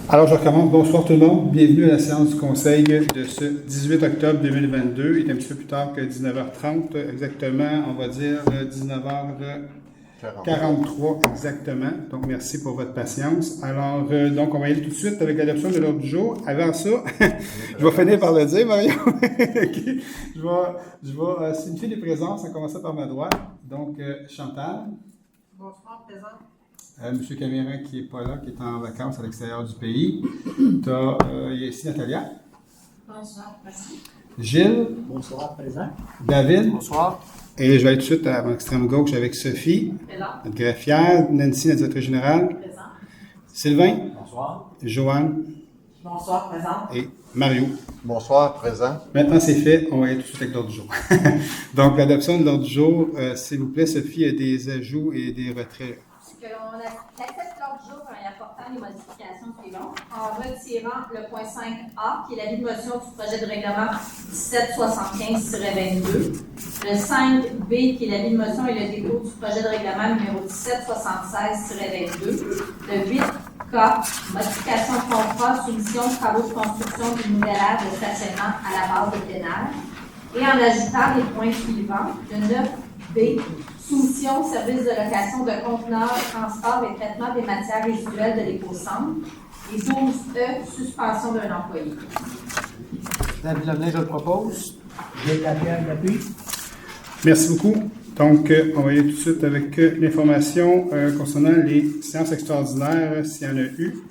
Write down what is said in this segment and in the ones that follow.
Alors, je recommence. Bonsoir tout le monde. Bienvenue à la séance du Conseil de ce 18 octobre 2022. Il est un petit peu plus tard que 19h30, exactement, on va dire 19h43 exactement. Donc, merci pour votre patience. Alors, donc, on va y aller tout de suite avec l'adoption de l'ordre du jour. Avant ça, je vais finir par le dire, Marion. Okay. Je vais signifier les présences en commençant par ma droite. Donc, Chantal. Bonsoir, présent. Monsieur Caméra qui n'est pas là, qui est en vacances à l'extérieur du pays. Il y a ici Natalia. Bonsoir, merci. Gilles. Bonsoir, présent. David. Bonsoir. Et je vais aller tout de suite à mon extrême gauche avec Sophie. Présent. Notre greffière. Nancy, notre directrice générale. Présent. Sylvain. Bonsoir. Joanne. Bonsoir, présent. Et Mario. Bonsoir, présent. Maintenant, c'est fait. On va aller tout de suite avec l'ordre du jour. Donc, l'adoption de l'ordre du jour, s'il vous plaît, Sophie, a des ajouts et des retraits. Que l'on accepte l'ordre du jour en y apportant les modifications suivantes, en retirant le point 5A, qui est l'avis de motion du projet de règlement 1775-22, le 5B, qui est l'avis de motion et le dépôt du projet de règlement numéro 1776-22, le 8K, modification de contrat, soumission de travaux de construction du nouvel aire de stationnement à la base de Pénal, et en ajoutant les points suivants, le 9B, soumission, service de location de conteneurs, transport et traitement des matières résiduelles de l'éco-centre. Et 12E, suspension d'un employé. David Lemay, je le propose. Gilles Lapierre, l'appui. Merci beaucoup. Donc, on va aller tout de suite avec l'information concernant les séances extraordinaires, s'il y en a eu.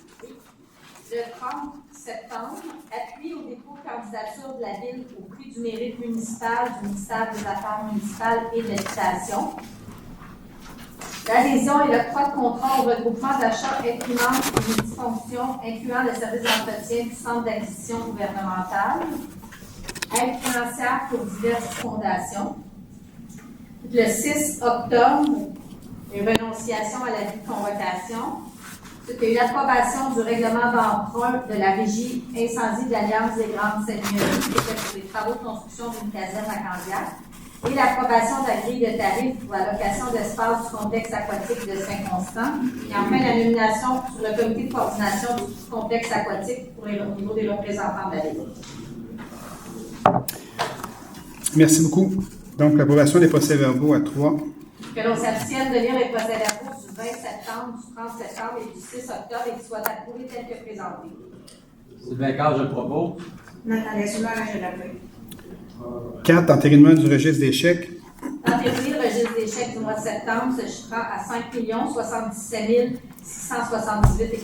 Le 30 septembre, appui au dépôt de candidature de la Ville au prix du mérite municipal du ministère des Affaires municipales et de l'Habitation. L'adhésion et l'octroi de contrat au regroupement d'achat imprimante et multifonctions incluant le service d'entretien du centre d'acquisition gouvernementale, aide financière pour diverses fondations. Le 6 octobre, une renonciation à l'avis de convocation. Il y a eu l'approbation du règlement d'emprunt de la Régie Incendie de l'Alliance des Grandes Seigneuries, qui était pour les travaux de construction d'une caserne à Candiac, et l'approbation de la grille de tarifs pour la location d'espace du complexe aquatique de Saint-Constant, et enfin la nomination sur le comité de coordination du complexe aquatique au niveau des représentants de la Ville. Merci beaucoup. Donc, l'approbation des procès-verbaux à 3. Que l'on s'abstienne de lire les procès-verbaux du 20 septembre, du 30 septembre et du 6 octobre et qu'ils soient approuvés tels que présentés. Sylvain Carr, je le propose. Nathalie Soulard, je l'appuie. 4. Entérinement du registre des chèques. Entériné, le registre des chèques du mois de septembre se chiffrant à 5 077 678,42.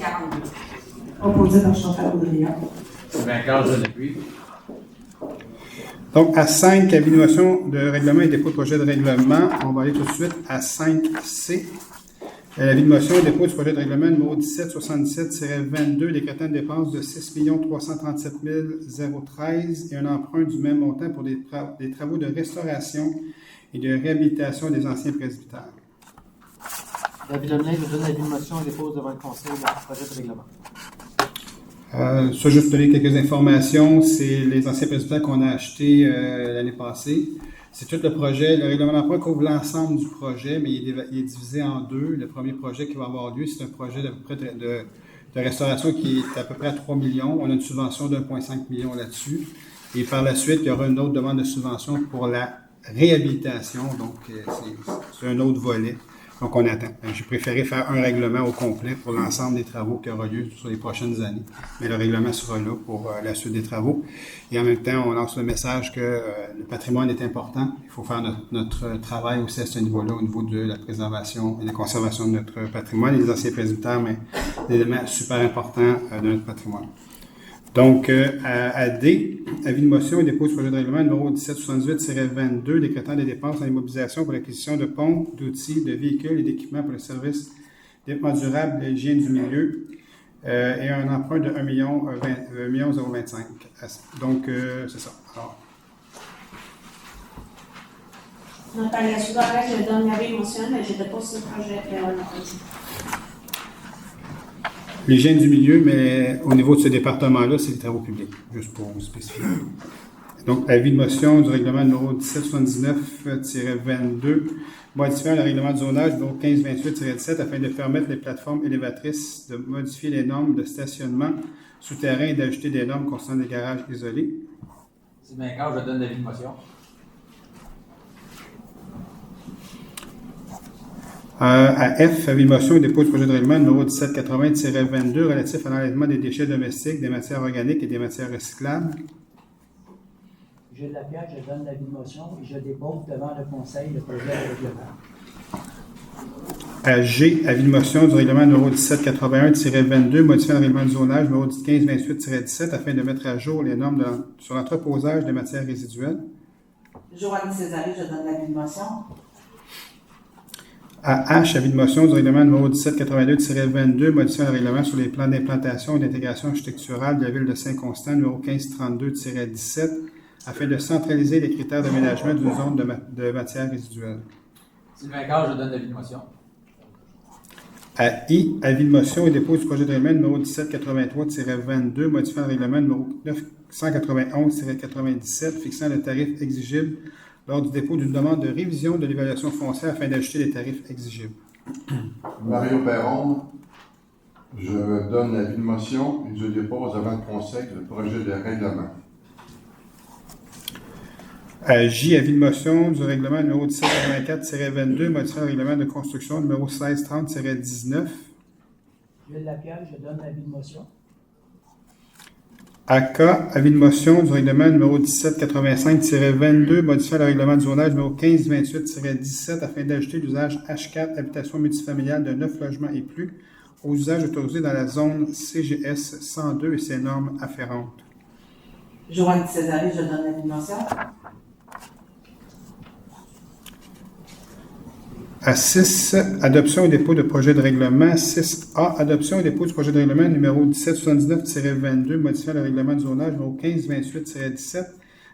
Opposé par Chantal Baudrillard. Sylvain Carr, je l'appuie. Donc, à 5, avis de motion de règlement et dépôt de projet de règlement. On va aller tout de suite à 5C. L'avis de motion et dépôt du projet de règlement numéro 1777-22, décrétant une dépense de 6 337 013 et un emprunt du même montant pour des travaux de restauration et de réhabilitation des anciens presbytères. David Lemay, je donne l'avis de motion et dépose devant le Conseil le projet de règlement. Ça, juste donner quelques informations. C'est les anciens presbytères qu'on a achetés l'année passée. C'est tout le projet. Le règlement d'emprunt couvre l'ensemble du projet, mais il est divisé en deux. Le premier projet qui va avoir lieu, c'est un projet de restauration qui est à peu près à 3 millions. On a une subvention de 1,5 million là-dessus. Et par la suite, il y aura une autre demande de subvention pour la réhabilitation. Donc, c'est un autre volet. Donc, on attend. J'ai préféré faire un règlement au complet pour l'ensemble des travaux qui aura lieu sur les prochaines années. Mais le règlement sera là pour la suite des travaux. Et en même temps, on lance le message que le patrimoine est important. Il faut faire notre travail aussi à ce niveau-là, au niveau de la préservation et de la conservation de notre patrimoine. Les anciens presbytères, mais des éléments super importants de notre patrimoine. Donc, à D, avis de motion et dépôt du projet de règlement numéro 1778-22, décrétant des dépenses en immobilisation pour l'acquisition de pompes, d'outils, de véhicules et d'équipements pour le service d'équipement durable de l'hygiène du milieu et un emprunt de 1 025. Donc, c'est ça. Alors, Nathalie Soulard, je donne l'avis de motion, mais je dépose ce projet de l'hygiène du milieu, mais au niveau de ce département-là, c'est les travaux publics, juste pour vous spécifier. Donc, avis de motion du règlement numéro 1779-22, modifiant le règlement de zonage numéro 1528-17 afin de permettre les plateformes élévatrices de modifier les normes de stationnement souterrain et d'ajouter des normes concernant les garages isolés. C'est bien quand je donne l'avis de motion. À F, avis de motion et dépôt du projet de règlement numéro 1780-22 relatif à l'enlèvement des déchets domestiques, des matières organiques et des matières recyclables. Gilles Lapierre, je donne l'avis de motion et je dépose devant le Conseil le projet de règlement. À G, avis de motion du règlement numéro 1781-22 modifiant le règlement de zonage numéro 1528-17 afin de mettre à jour les normes sur l'entreposage des matières résiduelles. Joanne Césaré, je donne l'avis de motion. À H, avis de motion du règlement numéro 1782-22 modifiant le règlement sur les plans d'implantation et d'intégration architecturale de la ville de Saint-Constant numéro 1532-17 afin de centraliser les critères d'aménagement d'une zone de matières résiduelles. Sylvain Carr, je donne l'avis de motion. À I, avis de motion et dépôt du projet de règlement numéro 1783-22 modifiant le règlement numéro 991-97 fixant le tarif exigible lors du dépôt d'une demande de révision de l'évaluation foncière afin d'ajouter les tarifs exigibles. Mario Perron, je donne l'avis de motion et je dépose devant le Conseil le projet de règlement. À J, avis de motion du règlement numéro 1784-22 modifiant le règlement de construction numéro 1630-19. Gilles Lapierre, je donne l'avis de motion. À K, avis de motion du règlement numéro 1785-22 modifiant le règlement de zonage numéro 1528-17 afin d'ajouter l'usage H4 habitation multifamiliale de 9 logements et plus aux usages autorisés dans la zone CGS 102 et ses normes afférentes. Joanne Césaré, je donne l'avis de motion. À 6, adoption et dépôt de projet de règlement. 6A, adoption et dépôt du projet de règlement numéro 1779-22 modifiant le règlement de zonage numéro 1528-17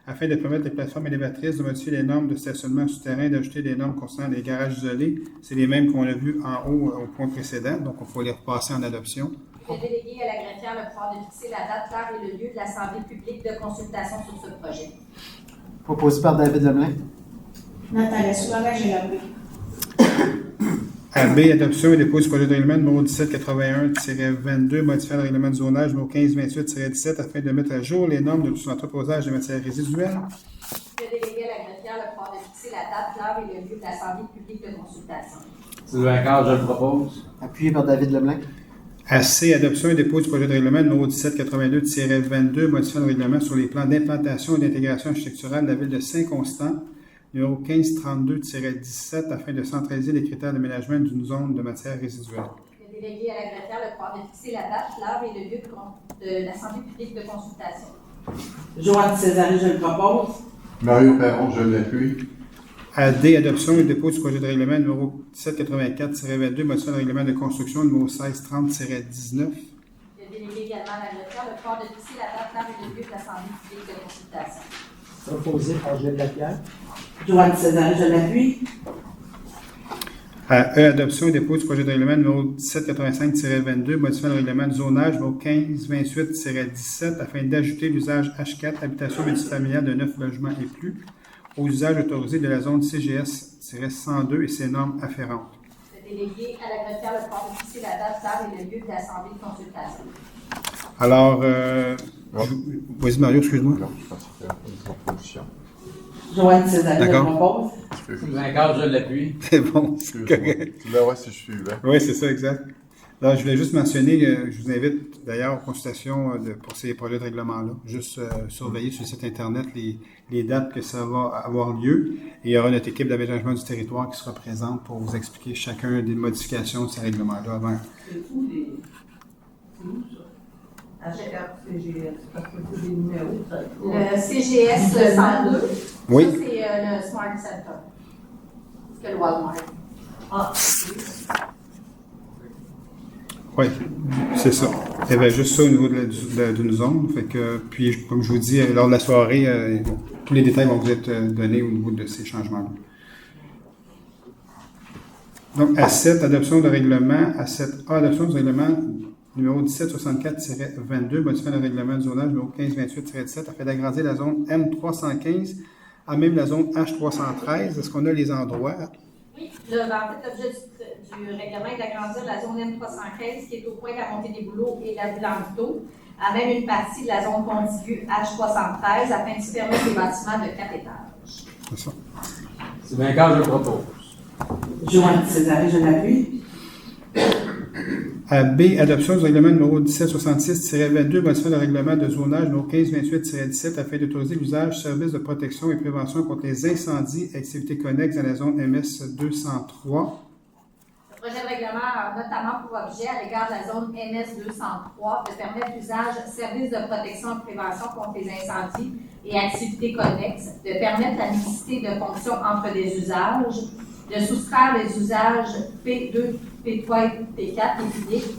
afin de permettre les plateformes élévatrices de modifier les normes de stationnement souterrain et d'ajouter des normes concernant les garages isolés. C'est les mêmes qu'on a vus en haut au point précédent, donc il faut les repasser en adoption. Je vais déléguer à la greffière le pouvoir de fixer la date, l'heure et le lieu de l'Assemblée publique de consultation sur ce projet. Proposé par David Lemlin. Nathalie Soulard, je l'appui. À B, adoption et dépôt du projet de règlement numéro 1781-22 modifiant le règlement de zonage numéro 1528-17 afin de mettre à jour les normes sur l'entreposage des matières résiduelles. Je vais déléguer à la greffière le pouvoir de fixer la date, l'heure et le lieu de l'Assemblée publique de consultation. Sylvain Carr, je le propose. Appuyé par David Lemlin. À C, adoption et dépôt du projet de règlement numéro 1782-22 modifiant le règlement sur les plans d'implantation et d'intégration architecturale de la ville de Saint-Constant numéro 1532-17 afin de centraliser les critères d'aménagement d'une zone de matières résiduelles. Je vais déléguer à la greffière le pouvoir de fixer la date, l'heure et le lieu de l'Assemblée publique de consultation. Joanne Césaré, je le propose. Mario Perron, je l'appuie. À D, adoption et dépôt du projet de règlement numéro 1784-22 modifiant le règlement de construction numéro 1630-19. Je vais déléguer également à la greffière le pouvoir de fixer la date, l'heure et le lieu de l'Assemblée publique de consultation. Proposé par Gilles Lapierre. Joanne Césaré, je l'appuie. À E, adoption et dépôt du projet de règlement numéro 1785-22 modifiant le règlement de zonage numéro 1528-17 afin d'ajouter l'usage H4 habitation multifamiliale de 9 logements et plus aux usages autorisés de la zone CGS-102 et ses normes afférentes. Je vais déléguer à la greffière le pouvoir de fixer la date, l'heure et le lieu de l'Assemblée de consultation. Alors, vas-y Mario, excuse-moi. Non, je pense que c'est une proposition. Joanne Césaré, je le D'accord. propose. Sylvain Carr, je l'appuie. C'est bon, c'est Excuse-moi. correct. Tu l'auras si je suivais. Oui, c'est ça, exact. Alors, je voulais juste mentionner, je vous invite d'ailleurs aux consultations pour ces projets de règlement-là. Juste surveiller sur le site Internet les dates que ça va avoir lieu. Et il y aura notre équipe d'aménagement du territoire qui sera présente pour vous expliquer chacun des modifications de ces règlements-là avant. C'est où les. C'est où ça? H4 CGS, parce que c'est des numéros, ça. Le CGS 102, Oui. ça c'est le Smart Center. C'est que le Walmart. Ah, Oui, c'est ça. Il y avait juste ça au niveau d'une zone. Fait que, puis, comme je vous dis, lors de la soirée, bon, tous les détails vont vous être donnés au niveau de ces changements-là. Donc, à 7, adoption de règlement. À 7A, adoption du règlement numéro 1764-22, modifiant le règlement du zonage numéro 1528-17 afin d'agrandir la zone M315 à même la zone H313. Est-ce qu'on a les endroits? Oui, en fait, l'objet du règlement est d'agrandir la zone M315 qui est au coin de la montée des Bouleaux et la ville Languedoc, à même une partie de la zone contiguë H313 afin de permettre des bâtiments de 4 étages. C'est ça. Sylvain Carl, je le propose. Joanne Césaré, je l'appuie. B. Adoption du règlement numéro 1766-22, modifiant le règlement de zonage numéro 1528-17 afin d'autoriser l'usage, services de protection et prévention contre les incendies et activités connexes dans la zone MS 203. Le projet de règlement a notamment pour objet, à l'égard de la zone MS 203, de permettre l'usage, services de protection et prévention contre les incendies et activités connexes, de permettre la mixité de fonctions entre des usages, de soustraire les usages P2, P3 et P4 et publics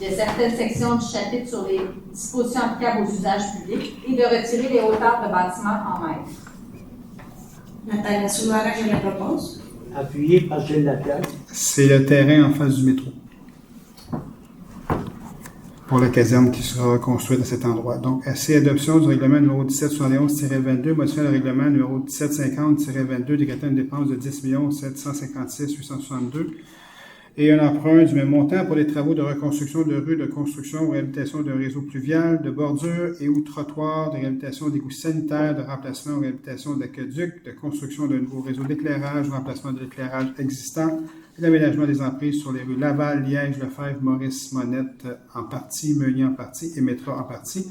de certaines sections du chapitre sur les dispositions applicables aux usages publics et de retirer les hauteurs de bâtiments en mètres. Natalia Soulara, je le propose. Appuyé par Gilles Lapierre. C'est le terrain en face du métro. Pour la caserne qui sera reconstruite à cet endroit. Donc, assez adoption du règlement numéro 1771-22, modifiant le règlement numéro 1750-22, décrétant une dépense de 10 756 862 et un emprunt du même montant pour les travaux de reconstruction de rues, de construction ou réhabilitation d'un réseau pluvial, de bordures et ou trottoirs, de réhabilitation d'égouts sanitaires, de remplacement ou réhabilitation d'aqueducs, de construction d'un nouveau réseau d'éclairage, remplacement de l'éclairage existant, l'aménagement des emprises sur les rues Laval, Liège, Lefebvre, Maurice, Monette en partie, Meunier en partie et Métra en partie.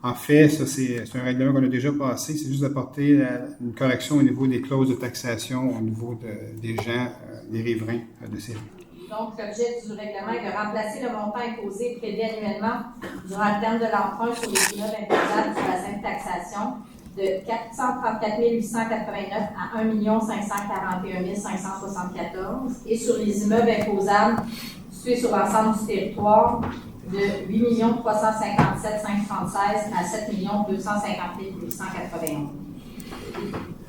En fait, ça c'est un règlement qu'on a déjà passé, c'est juste d'apporter une correction au niveau des clauses de taxation, au niveau des gens, des riverains de ces rues. Donc, l'objet du règlement est de remplacer le montant imposé et prélevé annuellement durant le terme de l'emprunt sur les immeubles imposables du bassin de taxation de 434 889 à 1 541 574 et sur les immeubles imposables situés sur l'ensemble du territoire de 8 357 536 à 7 258 891.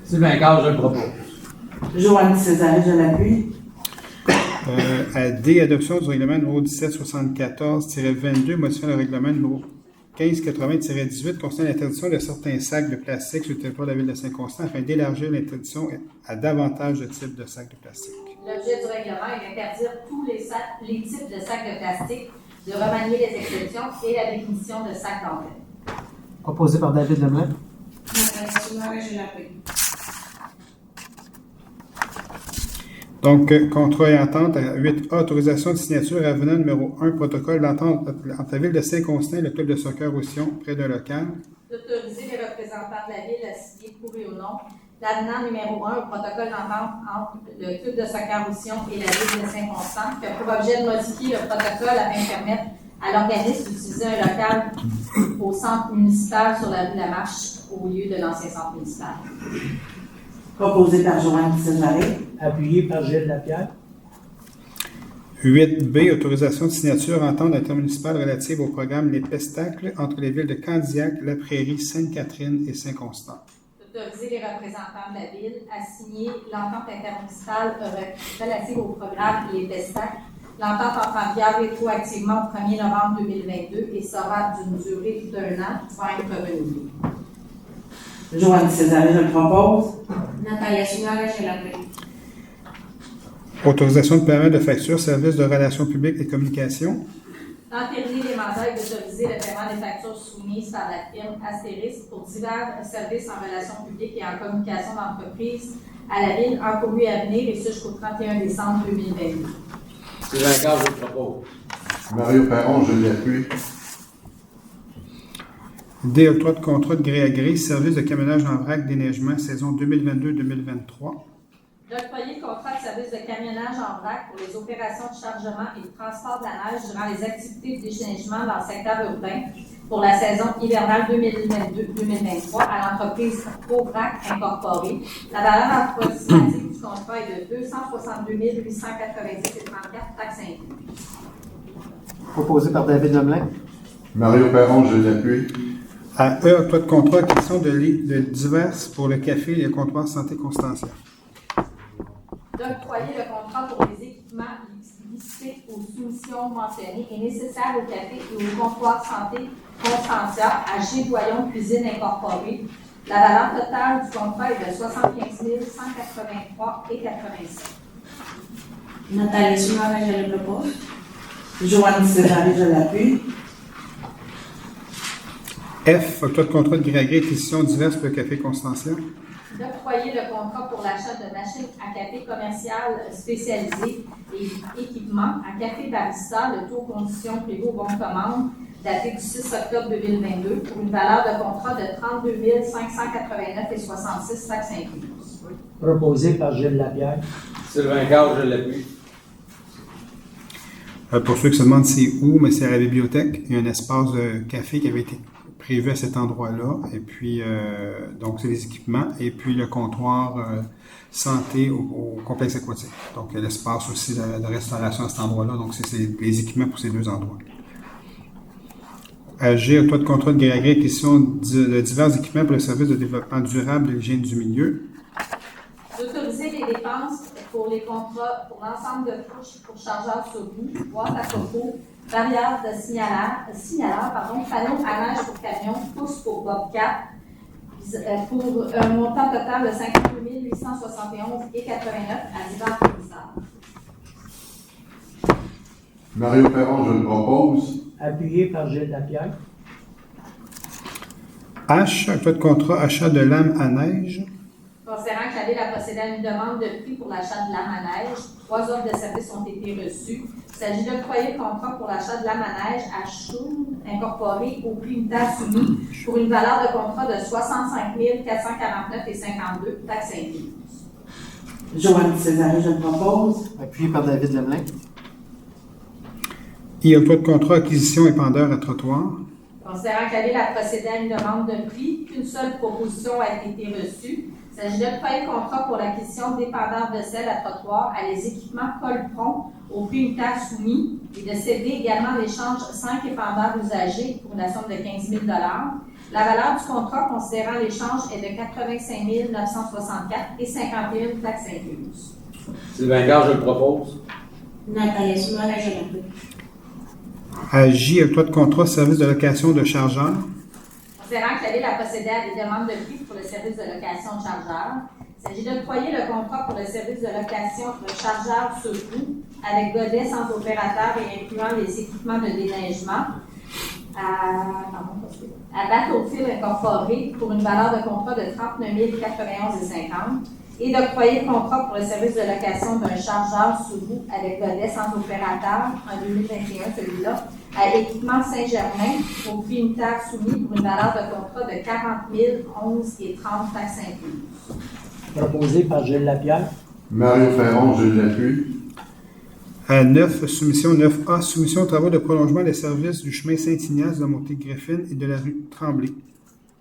Sylvain Carl, je le propose. Joanne Césaré, je l'appuie. À D, adoption du règlement numéro 1774-22, modifiant le règlement numéro 1580-18 concernant l'interdiction de certains sacs de plastique sur le territoire de la ville de Saint-Constant afin d'élargir l'interdiction à davantage de types de sacs de plastique. L'objet du règlement est d'interdire tous les types de sacs de plastique, de remanier les exceptions et la définition de sacs dentaires. Proposé par David Lemlin. Natalia Soulara, je l'appuie. Donc, contrat et entente à 8A, autorisation de signature avenant numéro 1, protocole d'entente entre la ville de Saint-Constant et le club de soccer Roussillon, près d'un local. D'autoriser les représentants de la ville à signer pour et au nom l'avenant numéro 1 au protocole d'entente entre le club de soccer Roussillon et la ville de Saint-Constant, qui a pour objet de modifier le protocole afin de permettre à l'organisme d'utiliser un local au centre municipal sur la rue de la Marche au lieu de l'ancien centre municipal. Proposé par Joanne Césaré. Appuyé par Gilles Lapierre. 8B, autorisation de signature entente intermunicipale relative au programme Les Pestacles entre les villes de Candiac, La Prairie, Sainte-Catherine et Saint-Constant. D'autoriser les représentants de la ville à signer l'entente intermunicipale relative au programme Les Pestacles. L'entente entrera en vigueur rétroactivement au 1er novembre 2022 et sera d'une durée d'1 an pour être renouvelée. Joanne Césaré, je le propose. Natalia Soulara, je l'appuie. Autorisation de paiement de factures, services de relations publiques et communications. D'entériner les mandats et d'autoriser le paiement des factures soumises par la firme Astéris pour divers services en relations publiques et en communication d'entreprise à la ville encourus à venir, et ce jusqu'au 31 décembre 2022. Sylvain Carl, je le propose. Mario Perron, je l'appuie. D, octroi de contrat de gré à gré, service de camionnage en vrac déneigement, saison 2022-2023. D'octroyer le contrat de service de camionnage en vrac pour les opérations de chargement et de transport de la neige durant les activités de déneigement dans le secteur urbain pour la saison hivernale 2022-2023 à l'entreprise ProVrac Incorporée. La valeur approximative du contrat est de 262 890,34 taxes incluses. Proposé par David Lemlin. Mario Perron, je l'appuie. À E, octroi de contrat, question de diverses pour le café et le comptoir santé Constantia. D'octroyer le contrat pour les équipements participer aux soumissions mentionnées est nécessaire au café et au comptoir santé Constantia à G. Doyon Cuisine Incorporée. La valeur totale du contrat est de 75 183,87. Nathalie Soumare, je le propose. Joanne Césaré, je l'appuie. F. Octroi de contrat de gré à gré, acquisitions diverses pour le café Constantia. D'octroyer le contrat pour l'achat de machines à café commerciales spécialisées et équipements à Café Barista, le taux conditions prévues au bon de commande, daté du 6 octobre 2022, pour une valeur de contrat de 32 589,66 taxes incluses. Proposé par Gilles Lapierre. Sylvain Carl, je l'appuie. Pour ceux qui se demandent c'est où, mais c'est à la bibliothèque. Il y a un espace de café qui avait été prévu à cet endroit-là. Et puis, donc, c'est les équipements. Et puis, le comptoir santé au complexe aquatique. Donc, il y a l'espace aussi de restauration à cet endroit-là. Donc, c'est les équipements pour ces deux endroits. G. Octroi de contrat de gré à gré, acquisition de divers équipements pour le service de développement durable de l'hygiène du milieu. D'autoriser les dépenses pour les contrats pour l'ensemble de couches pour chargeurs sur roue, boîte à coco, barrière de signalant, panneaux à neige pour camion, pouces pour bobcat, pour un montant total de 52 871,89 à divers fournisseurs. Mario Perron, je le propose. Appuyé par Gilles Lapierre. H. Octroi de contrat achat de lames à neige. Considérant que la Ville a procédé à une demande de prix pour l'achat de lames à neige, 3 offres de services ont été reçues. Il s'agit d'octroyer le contrat pour l'achat de lames à neige à Choum Incorporé au prix unitaire soumis pour une valeur de contrat de 65 449,52 taxes incluses. Joanne Césaré, je le propose. Appuyé par David Lemelin. I. Octroi de contrat acquisition épandeur à trottoir. Considérant que la Ville a procédé à une demande de prix, qu'une seule proposition a été reçue. Il s'agit d'octroyer le contrat pour l'acquisition d'épandeurs de sel à trottoir à les équipements Colpron au prix unitaire soumis et de céder également en échange 5 épandeurs usagés pour une somme de 15 000 $. La valeur du contrat considérant l'échange est de 85 964,51 taxes incluses. Sylvain Carl, je le propose. Nathalie Soumare, je l'appuie. À J. Octroi de contrat service de location de chargeurs. Considérant que la Ville a procédé à des demandes de prix pour le service de location de chargeurs, il s'agit d'octroyer le contrat pour le service de location de chargeurs sur roue avec godet sans opérateur et incluant les équipements de déneigement à Battlefield Incorporé pour une valeur de contrat de 39 091,50 et d'octroyer le contrat pour le service de location d'un chargeur sur roue avec godet sans opérateur en 2021, celui-là, à l'équipement Saint-Germain au prix unitaire soumis pour une valeur de contrat de 40 011,30 taxes incluses. Proposé par Gilles Lapierre. Mario Perron, je l'appuie. À 9. Soumission 9A. Soumission aux travaux de prolongement des services du chemin Saint-Ignace de Monté-Griffin et de la rue Tremblay.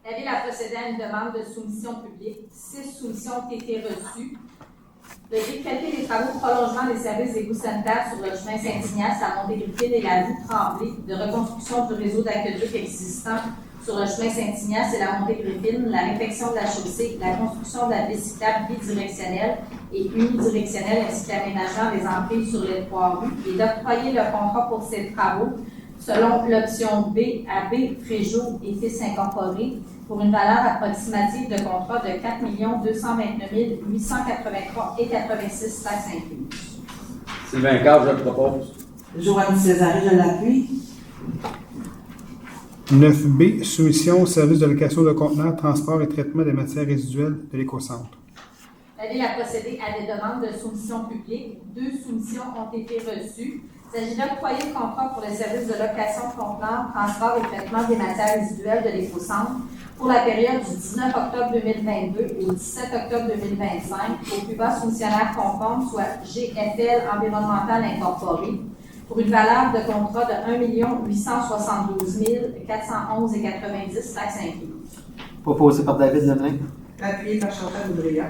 La Ville a procédé à une demande de soumission publique. 6 soumissions ont été reçues. Le décréter des travaux de prolongement des services d'égouts sanitaires sur le chemin Saint-Ignace à Monté-Griffin et la rue Tremblay, de reconstruction du réseau d'aqueduc existant sur le chemin Saint-Ignace et la Monté-Griffin, la réfection de la chaussée, la construction de la piste cyclable bidirectionnelle et unidirectionnelle ainsi que l'aménagement des entrées sur les 3 rues et d'octroyer le contrat pour ces travaux selon l'option B à B Fréjot et Fils Incorporés pour une valeur approximative de contrat de 4 229 883,86 taxes incluses. Sylvain Carl, je le propose. Joanne Césaré, je l'appuie. 9B. Soumission au service de location de conteneurs, transport et traitement des matières résiduelles de l'écocentre. La Ville a procédé à des demandes de soumission publique. 2 soumissions ont été reçues. Il s'agit d'octroyer le contrat pour le service de location de conteneurs, transport et traitement des matières résiduelles de l'écocentre pour la période du 19 octobre 2022 au 17 octobre 2025 au plus bas soumissionnaire conforme, soit GFL Environnemental Incorporé, pour une valeur de contrat de 1 872 411,90 taxes incluses. Proposé par David Lemelin. Appuyé par Chantal Boudria.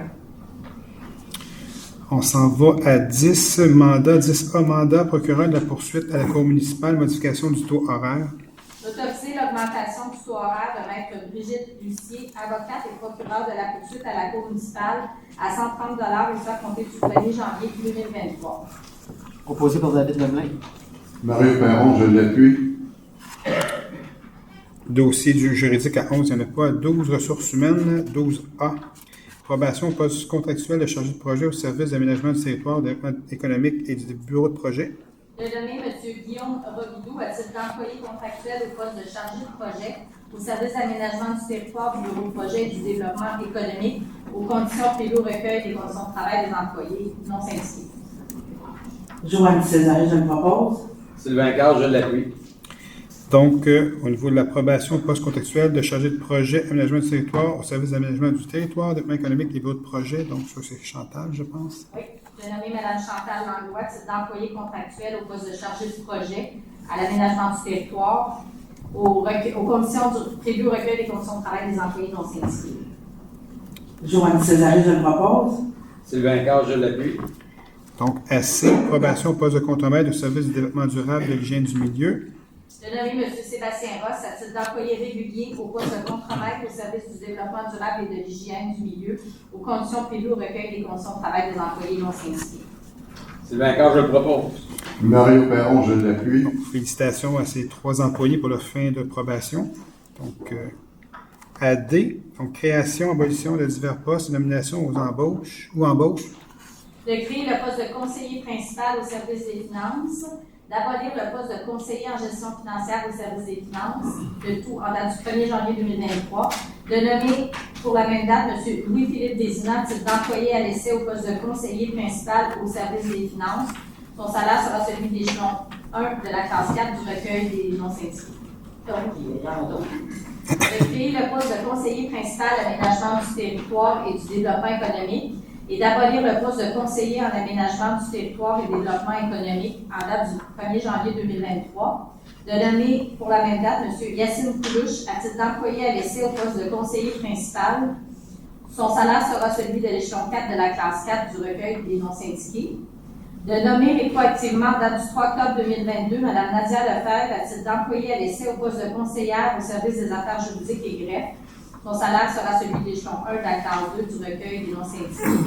On s'en va à 10. Mandat 10A. Mandat procureur de la poursuite à la Cour municipale. Modification du taux horaire. D'autoriser l'augmentation du taux horaire de maître Brigitte Lucier, avocate et procureure de la poursuite à la Cour municipale, à 130 $ et ça compter du 1er janvier 2023. Proposé par David Lemelin. Mario Perron, je l'appuie. Dossier du juridique à 11, il n'y en a pas. 12, ressources humaines. 12A, approbation au poste contractuel de chargé de projet au service d'aménagement du territoire, développement économique et du bureau de projet. De nommer M. Guillaume Robidoux à titre d'employé contractuel au poste de chargé de projet au service d'aménagement du territoire, du bureau de projet et du développement économique aux conditions prévues au recueil des conditions de travail des employés non syndiqués. Joanne Césaré, je le propose. Sylvain Carl, je l'appuie. Donc, au niveau de l'approbation au poste contractuel de chargé de projet aménagement du territoire au service d'aménagement du territoire, développement économique et bureau de projet. Donc, ça, c'est Chantal, je pense. Oui. De nommer Mme Chantal Langlois, titre d'employé contractuel au poste de chargé de projet à l'aménagement du territoire, aux conditions prévues au recueil des conditions de travail des employés non syndiqués. Joanne Césaré, je le propose. Sylvain Carl, je l'appuie. Donc, AC, approbation au poste de contremaître au service du développement durable de l'hygiène du milieu. De nommer M. Sébastien Ross à titre d'employé régulier au poste de contremaître au service du développement durable et de l'hygiène du milieu, aux conditions prévues au recueil des conditions de travail des employés non syndiqués. Sylvain Carl, je le propose. Mario Perron, je l'appuie. Donc, félicitations à ces 3 employés pour leur fin de probation. Donc, AD, donc création, abolition de divers postes, nomination aux embauches ou embauches. De créer le poste de conseiller principal au service des finances, d'abolir le poste de conseiller en gestion financière au service des finances, le tout en date du 1er janvier 2023, de nommer pour la même date M. Louis-Philippe Désinat, titre d'employé à l'essai au poste de conseiller principal au service des finances. Son salaire sera celui de l'échelon 1 de la classe 4 du recueil des non-syndiqués. De créer le poste de conseiller principal à l'aménagement du territoire et du développement économique, et d'abolir le poste de conseiller en aménagement du territoire et développement économique en date du 1er janvier 2023, de nommer pour la même date M. Yacine Poulouche à titre d'employé à l'essai au poste de conseiller principal. Son salaire sera celui de l'échelon 4 de la classe 4 du recueil des non-syndiqués. De nommer rétroactivement en date du 3 octobre 2022 Mme Nadia Lefebvre à titre d'employé à l'essai au poste de conseillère au service des affaires juridiques et greffes. Son salaire sera celui de l'échelon 1 de la classe 2 du recueil des non-syndiqués.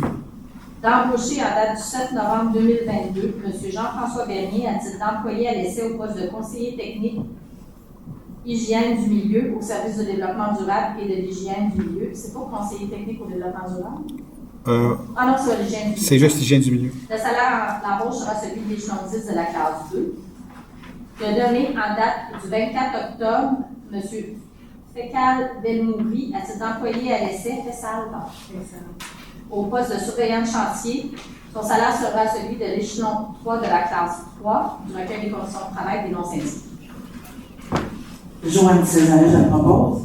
D'embaucher en date du 7 novembre 2022 M. Jean-François Bernier à titre d'employé à l'essai au poste de conseiller technique hygiène du milieu au service de développement durable et de l'hygiène du milieu. C'est pas conseiller technique au développement durable? Ah non, c'est l'hygiène du milieu. C'est juste l'hygiène du milieu. Le salaire d'embauche sera celui de l'échelon 10 de la classe 2. De donner en date du 24 octobre M. Fécal Belmouri à titre d'employé à l'essai, au poste de surveillant de chantier. Son salaire sera celui de l'échelon 3 de la classe 3 du recueil des conditions de travail des non-syndiqués. Joanne Césaré, je le propose.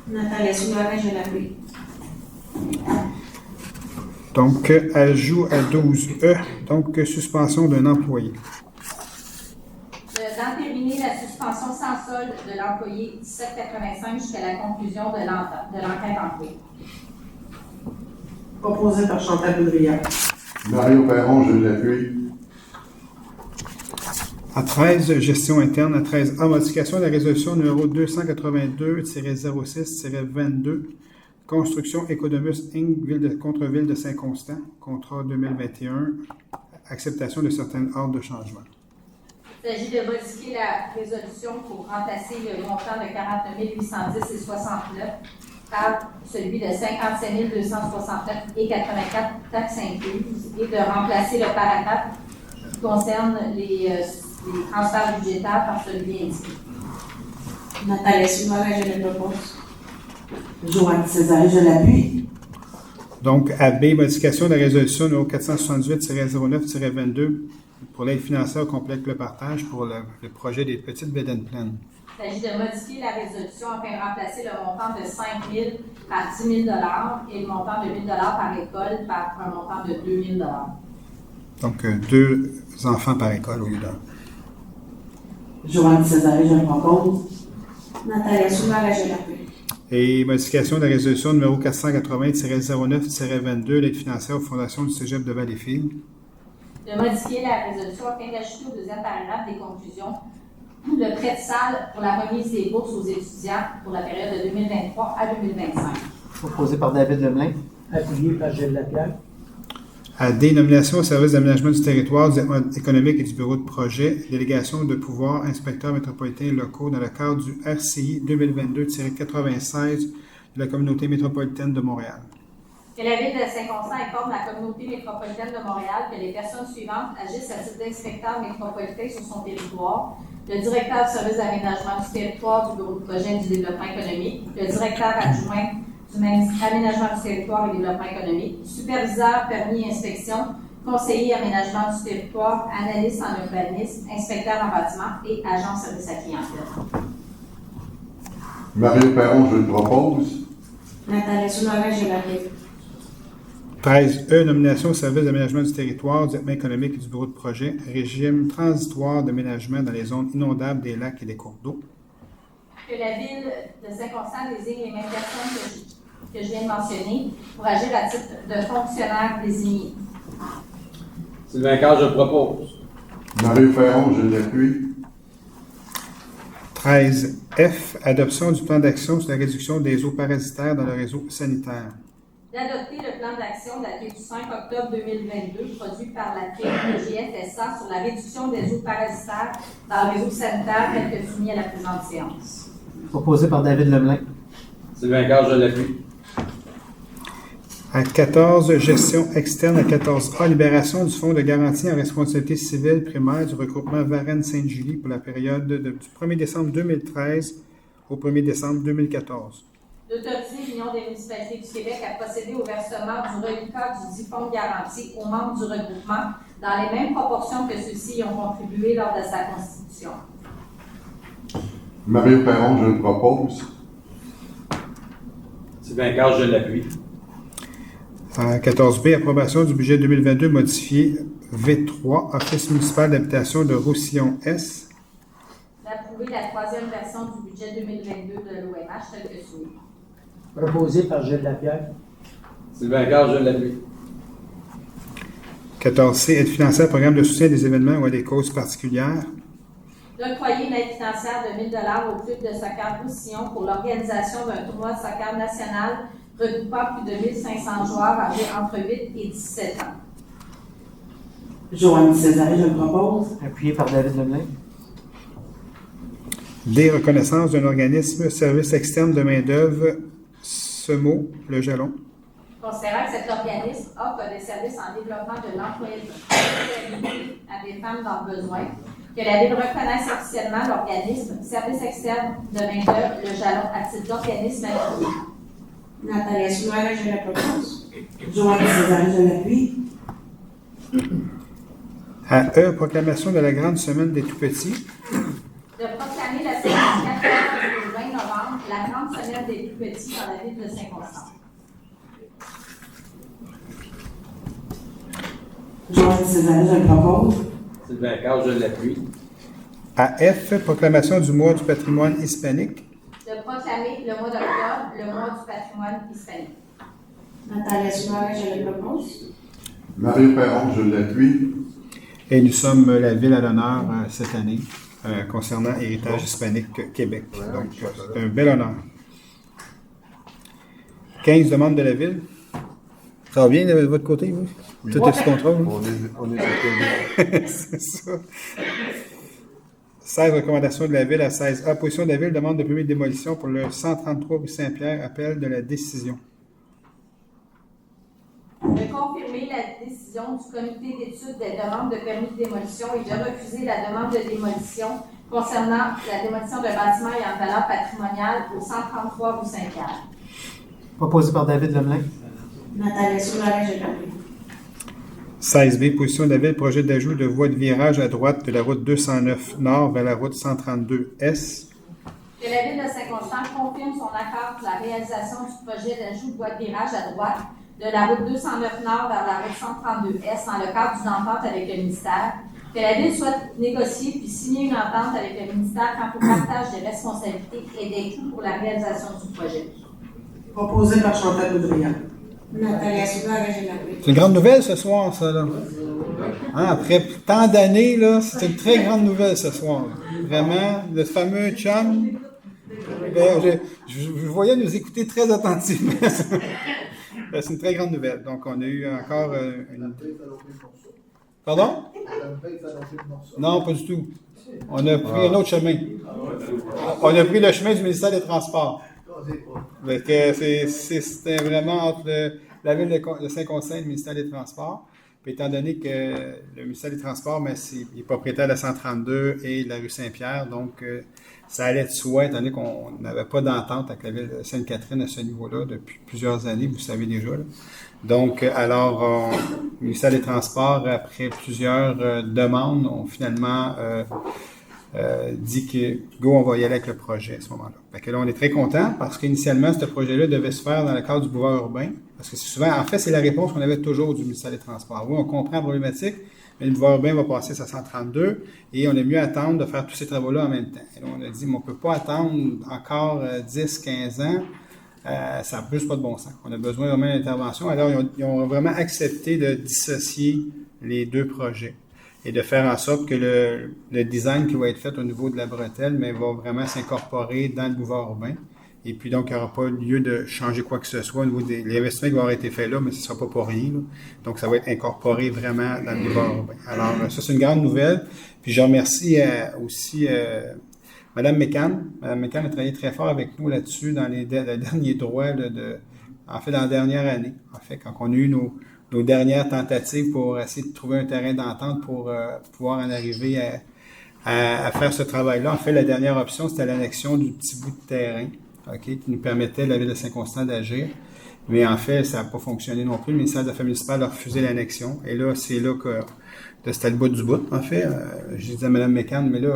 Natalia Soumaré, je l'appuie. Donc, ajout à 12E, donc suspension d'un employé. D'entériner la suspension sans solde de l'employé 1785 jusqu'à la conclusion de l'enquête en cours. Proposé par Chantal Boudrière. Mario Perron, je l'appuie. À 13, gestion interne. À 13A, modification de la résolution numéro 282-06-22, construction Economus Inc., contre-ville de Saint-Constant, contrat 2021, acceptation de certaines ordres de changement. Il s'agit de modifier la résolution pour remplacer le montant de 49 810,69 par celui de 57 269 et 84 taxes incluses et de remplacer le paragraphe qui concerne les transferts budgétaires par celui indiqué. Natalia Soumaré, je le propose. Joanne Césaré, je l'appuie. Donc, à B, modification de la résolution numéro 478-09-22 pour l'aide financière au complexe Le Partage pour le projet des petites bédaines pleines. Il s'agit de modifier la résolution afin de remplacer le montant de 5 000 par 10 000 et le montant de 1 000 par école par un montant de 2 000 Donc, 2 enfants par école au lieu d'un. Joanne Césaré, je le propose. Natalia Soumaré, je l'appuie. Et modification de la résolution numéro 480-09-22, l'aide financière aux fondations du Cégep de Valleyfield. De modifier la résolution afin d'ajouter au deuxième paragraphe des conclusions le prêt de salle pour la remise des bourses aux étudiants pour la période de 2023 à 2025. Proposé par David Lemelin. Appuyé par Gilles Lapierre. À D, nomination au service d'aménagement du territoire, du développement économique et du bureau de projet, délégation de pouvoir, inspecteurs métropolitains locaux dans le cadre du RCI 2022-96 de la communauté métropolitaine de Montréal. Que la Ville de Saint-Constant informe la communauté métropolitaine de Montréal que les personnes suivantes agissent à titre d'inspecteurs métropolitains sur son territoire: le directeur du service d'aménagement du territoire du bureau de projet du développement économique, le directeur adjoint du aménagement du territoire et développement économique, superviseur, permis et inspection, conseiller aménagement du territoire, analyste en urbanisme, inspecteur en bâtiment et agent service à clientèle. Mario Perron, je le propose. Nathalie Soulard, je l'appuie. 13E, nomination au service d'aménagement du territoire, du développement économique et du bureau de projet, régime transitoire d'aménagement dans les zones inondables des lacs et des cours d'eau. Que la Ville de Saint-Constant désigne les mêmes personnes que je viens de mentionner pour agir à titre de fonctionnaire désigné. Sylvain Carr, je le propose. Mario Perron, je l'appuie. 13F, adoption du plan d'action sur la réduction des eaux parasitaires dans le réseau sanitaire. D'adopter le plan d'action daté du 5 octobre 2022 produit par la TGFSA sur la réduction des eaux parasitaires dans le réseau sanitaire tel que soumis à la présente séance. Proposé par David Lemelin. Sylvain Carr, je l'appuie. À 14, gestion externe. À 14A, libération du fonds de garantie en responsabilité civile primaire du regroupement Varennes-Sainte-Julie pour la période du 1er décembre 2013 au 1er décembre 2014. D'autoriser l'Union des municipalités du Québec à procéder au versement du reliquat du dit fonds de garantie aux membres du regroupement dans les mêmes proportions que ceux-ci y ont contribué lors de sa constitution. Mario Perron, je le propose. Sylvain Carr, je l'appuie. À 14B, approbation du budget 2022 modifié V3, Office municipal d'habitation de Roussillon-S. D'approuver la troisième version du budget 2022 de l'OMH tel que soumis. Proposé par Gilles Lapierre. Sylvain Carr, je l'appuie. 14C, aide financière, programme de soutien des événements ou à des causes particulières. D'octroyer une aide financière de 1 000 $au club de soccer Roussillon pour l'organisation d'un tournoi de soccer national regroupant plus de 1500 joueurs âgés entre 8 et 17 ans. Joanne César, je le propose. Appuyé par David Lemelin. D, reconnaissance d'un organisme service externe de main-d'œuvre, SEMO, le jalon. Considérant que cet organisme offre des services en développement de l'employabilité à des femmes dans le besoin, que la Ville reconnaisse officiellement l'organisme service externe de main-d'œuvre, le jalon, à titre d'organisme affilié. Nathalie Soulard, je la propose. Joanne César, je l'appuie. À E, proclamation de la grande semaine des tout-petits. De proclamer la semaine 14 au 20 novembre la grande semaine des tout-petits dans la Ville de Saint-Constant. Joanne César, je le propose. Sylvain Carr, je l'appuie. À F, proclamation du mois du patrimoine hispanique. De proclamer le mois d'octobre le mois du patrimoine hispanique. Nathalie Soulard, je la propose. Mario Perron, je l'appuie. Et nous sommes la ville à l'honneur cette année concernant Héritage hispanique Québec. Donc, c'est un bel honneur. 15, demande de la ville. Ça va bien de votre côté, vous? Tout est sous contrôle? On est C'est ça. 16, recommandations de la ville à 16A. Position de la ville, demande de permis de démolition pour le 133 rue Saint-Pierre. Appel de la décision. De confirmer la décision du comité d'étude des demandes de permis de démolition et de refuser la demande de démolition concernant la démolition d'un bâtiment ayant valeur patrimoniale au 133 rue Saint-Pierre. Proposé par David Lemelin. Nathalie Soulard, je l'appuie. 16B, position de la ville, projet d'ajout de voie de virage à droite de la route 209 nord vers la route 132 S. Que la Ville de Saint-Constant confirme son accord pour la réalisation du projet d'ajout de voie de virage à droite de la route 209 nord vers la route 132 S dans le cadre d'une entente avec le ministère. Que la Ville souhaite négocier puis signer une entente avec le ministère quant au partage des responsabilités et des coûts pour la réalisation du projet. Proposé par Chantal Boudrian. Nathalie Soulard, je l'appuie. C'est une grande nouvelle ce soir, ça, là. Hein, après tant d'années, là, c'est une très grande nouvelle ce soir. Vraiment, le fameux chum. Ben, je voyais nous écouter très attentivement. C'est une très grande nouvelle. Donc, on a eu encore une... Pardon? Non, pas du tout. On a pris un autre chemin. On a pris le chemin du ministère des Transports. C'était vraiment entre la ville de Saint-Constant et le ministère des Transports. Puis étant donné que le ministère des Transports, il est propriétaire de la 132 et de la rue Saint-Pierre, donc ça allait de soi, étant donné qu'on n'avait pas d'entente avec la ville de Sainte-Catherine à ce niveau-là depuis plusieurs années, vous savez déjà. Là. Donc, alors, le ministère des Transports, après plusieurs demandes, ont finalement dit que go, on va y aller avec le projet à ce moment-là. Fait que là, on est très contents parce qu'initialement, ce projet-là devait se faire dans le cadre du boulevard urbain. Parce que souvent, en fait, c'est la réponse qu'on avait toujours du ministère des Transports. Oui, on comprend la problématique, mais le boulevard urbain va passer à 132 et on est mieux attendre de faire tous ces travaux-là en même temps. Et là, on a dit, mais on ne peut pas attendre encore 10, 15 ans. Ça n'a plus pas de bon sens. On a besoin vraiment d'intervention. Alors, ils ont vraiment accepté de dissocier les deux projets et de faire en sorte que le design qui va être fait au niveau de la bretelle, mais va vraiment s'incorporer dans le boulevard urbain. Et puis donc, il n'y aura pas lieu de changer quoi que ce soit au niveau des investissements qui vont avoir été faits là, mais ce ne sera pas pour rien. Là. Donc, ça va être incorporé vraiment dans le boulevard urbain. Alors, ça, c'est une grande nouvelle. Puis, je remercie aussi Mme Mécan. Mme Mécan a travaillé très fort avec nous là-dessus dans le dernier droit, en fait, dans la dernière année. En fait, quand on a eu nos dernières tentatives pour essayer de trouver un terrain d'entente pour pouvoir en arriver à faire ce travail-là. En fait, la dernière option, c'était l'annexion du petit bout de terrain, qui nous permettait, la ville de Saint-Constant, d'agir. Mais en fait, ça n'a pas fonctionné non plus. Le ministère de l'Affaires municipales a refusé l'annexion. Et là, c'est là que c'était le bout du bout, en fait. Je disais à Mme Mécan, mais là,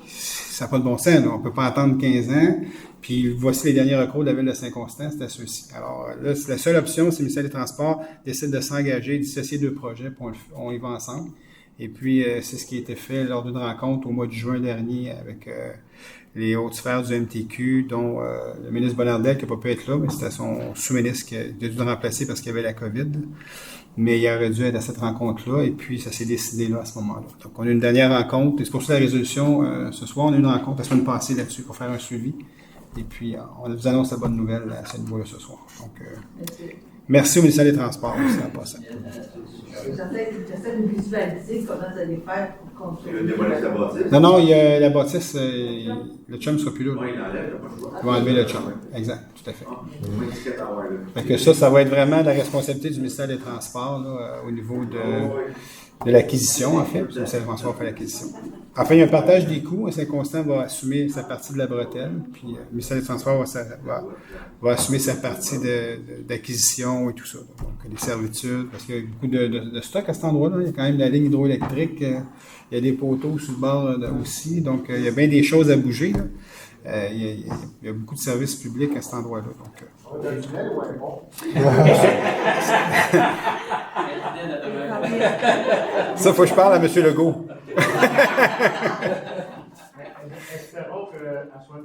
ça n'a pas de bon sens. Là. On ne peut pas attendre 15 ans. Puis voici les derniers recours de la ville de Saint-Constant, c'était ceux-ci. Alors là, la seule option, c'est le ministère des Transports décide de s'engager, dissocier deux projets, puis on y va ensemble. Et puis, c'est ce qui a été fait lors d'une rencontre au mois de juin dernier avec les hautes sphères du MTQ, dont le ministre Bonardel, qui n'a pas pu être là, mais c'était son sous-ministre qui a dû le remplacer parce qu'il y avait la COVID. Mais il aurait dû être à cette rencontre-là, et puis ça s'est décidé là à ce moment-là. Donc, on a une dernière rencontre, et c'est pour ça la résolution, ce soir, on a une rencontre la semaine passée là-dessus pour faire un suivi. Et puis, on vous annonce la bonne nouvelle à ce niveau-là ce soir. Donc, merci au ministère des Transports aussi en passant. J'essaie de visualiser comment vous allez faire pour construire. La bâtisse? Non, il y a la bâtisse, le chum ne sera plus là. Oui, il enlève, il n'a pas le choix. Il va enlever le chum. Exact, tout à fait. Fait que ça va être vraiment la responsabilité du ministère des Transports là, au niveau de l'acquisition, en fait. Le ministère des Transports fait l'acquisition. Enfin, il y a un partage des coûts. Saint-Constant va assumer sa partie de la bretelle, puis le ministère des Transports va assumer sa partie d'acquisition et tout ça. Donc, des servitudes, parce qu'il y a beaucoup de stock à cet endroit-là. Il y a quand même la ligne hydroélectrique, il y a des poteaux sur le bord aussi. Donc, il y a bien des choses à bouger. Là. Il y a beaucoup de services publics à cet endroit-là. Ça, il faut que je parle à M. Legault.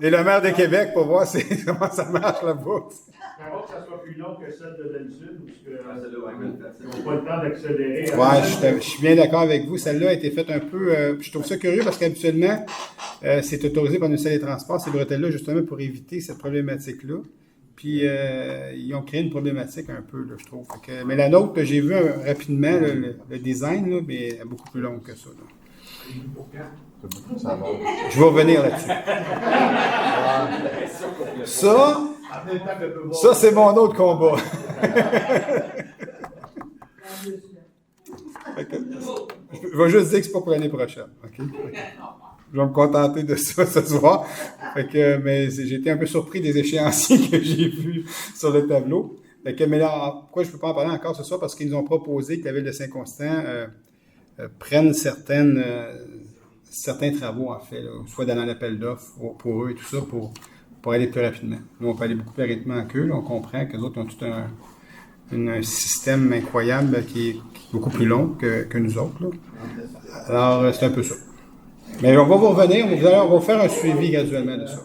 Et le maire de Québec pour voir comment ça marche là-bas. Espérons que ça soit plus long que celle de d'habitude, parce qu'ils n'ont pas le temps d'accélérer. Oui, je suis bien d'accord avec vous. Celle-là a été faite un peu... je trouve ça curieux parce qu'habituellement, c'est autorisé par le ministère des Transports, ces bretelles-là, justement pour éviter cette problématique-là. Puis, ils ont créé une problématique un peu, là, je trouve. Mais la nôtre, que j'ai vu rapidement, le design, là, mais elle est beaucoup plus longue que ça. Là. Je vais revenir là-dessus. Ça, c'est mon autre combat. Je vais juste dire que c'est pas pour l'année prochaine. Okay? Je vais me contenter de ça ce soir. Mais j'ai été un peu surpris des échéanciers que j'ai vus sur le tableau. Mais là, pourquoi je ne peux pas en parler encore ce soir? Parce qu'ils nous ont proposé que la ville de Saint-Constant prenne certains travaux, en fait, là, soit dans l'appel d'offres pour eux et tout ça, pour aller plus rapidement. Nous, on peut aller beaucoup plus rapidement qu'eux. Là, on comprend qu'eux autres ont tout un système incroyable qui est beaucoup plus long que nous autres. Là. Alors, c'est un peu ça. Mais on va vous revenir, on va faire un suivi graduellement de ça.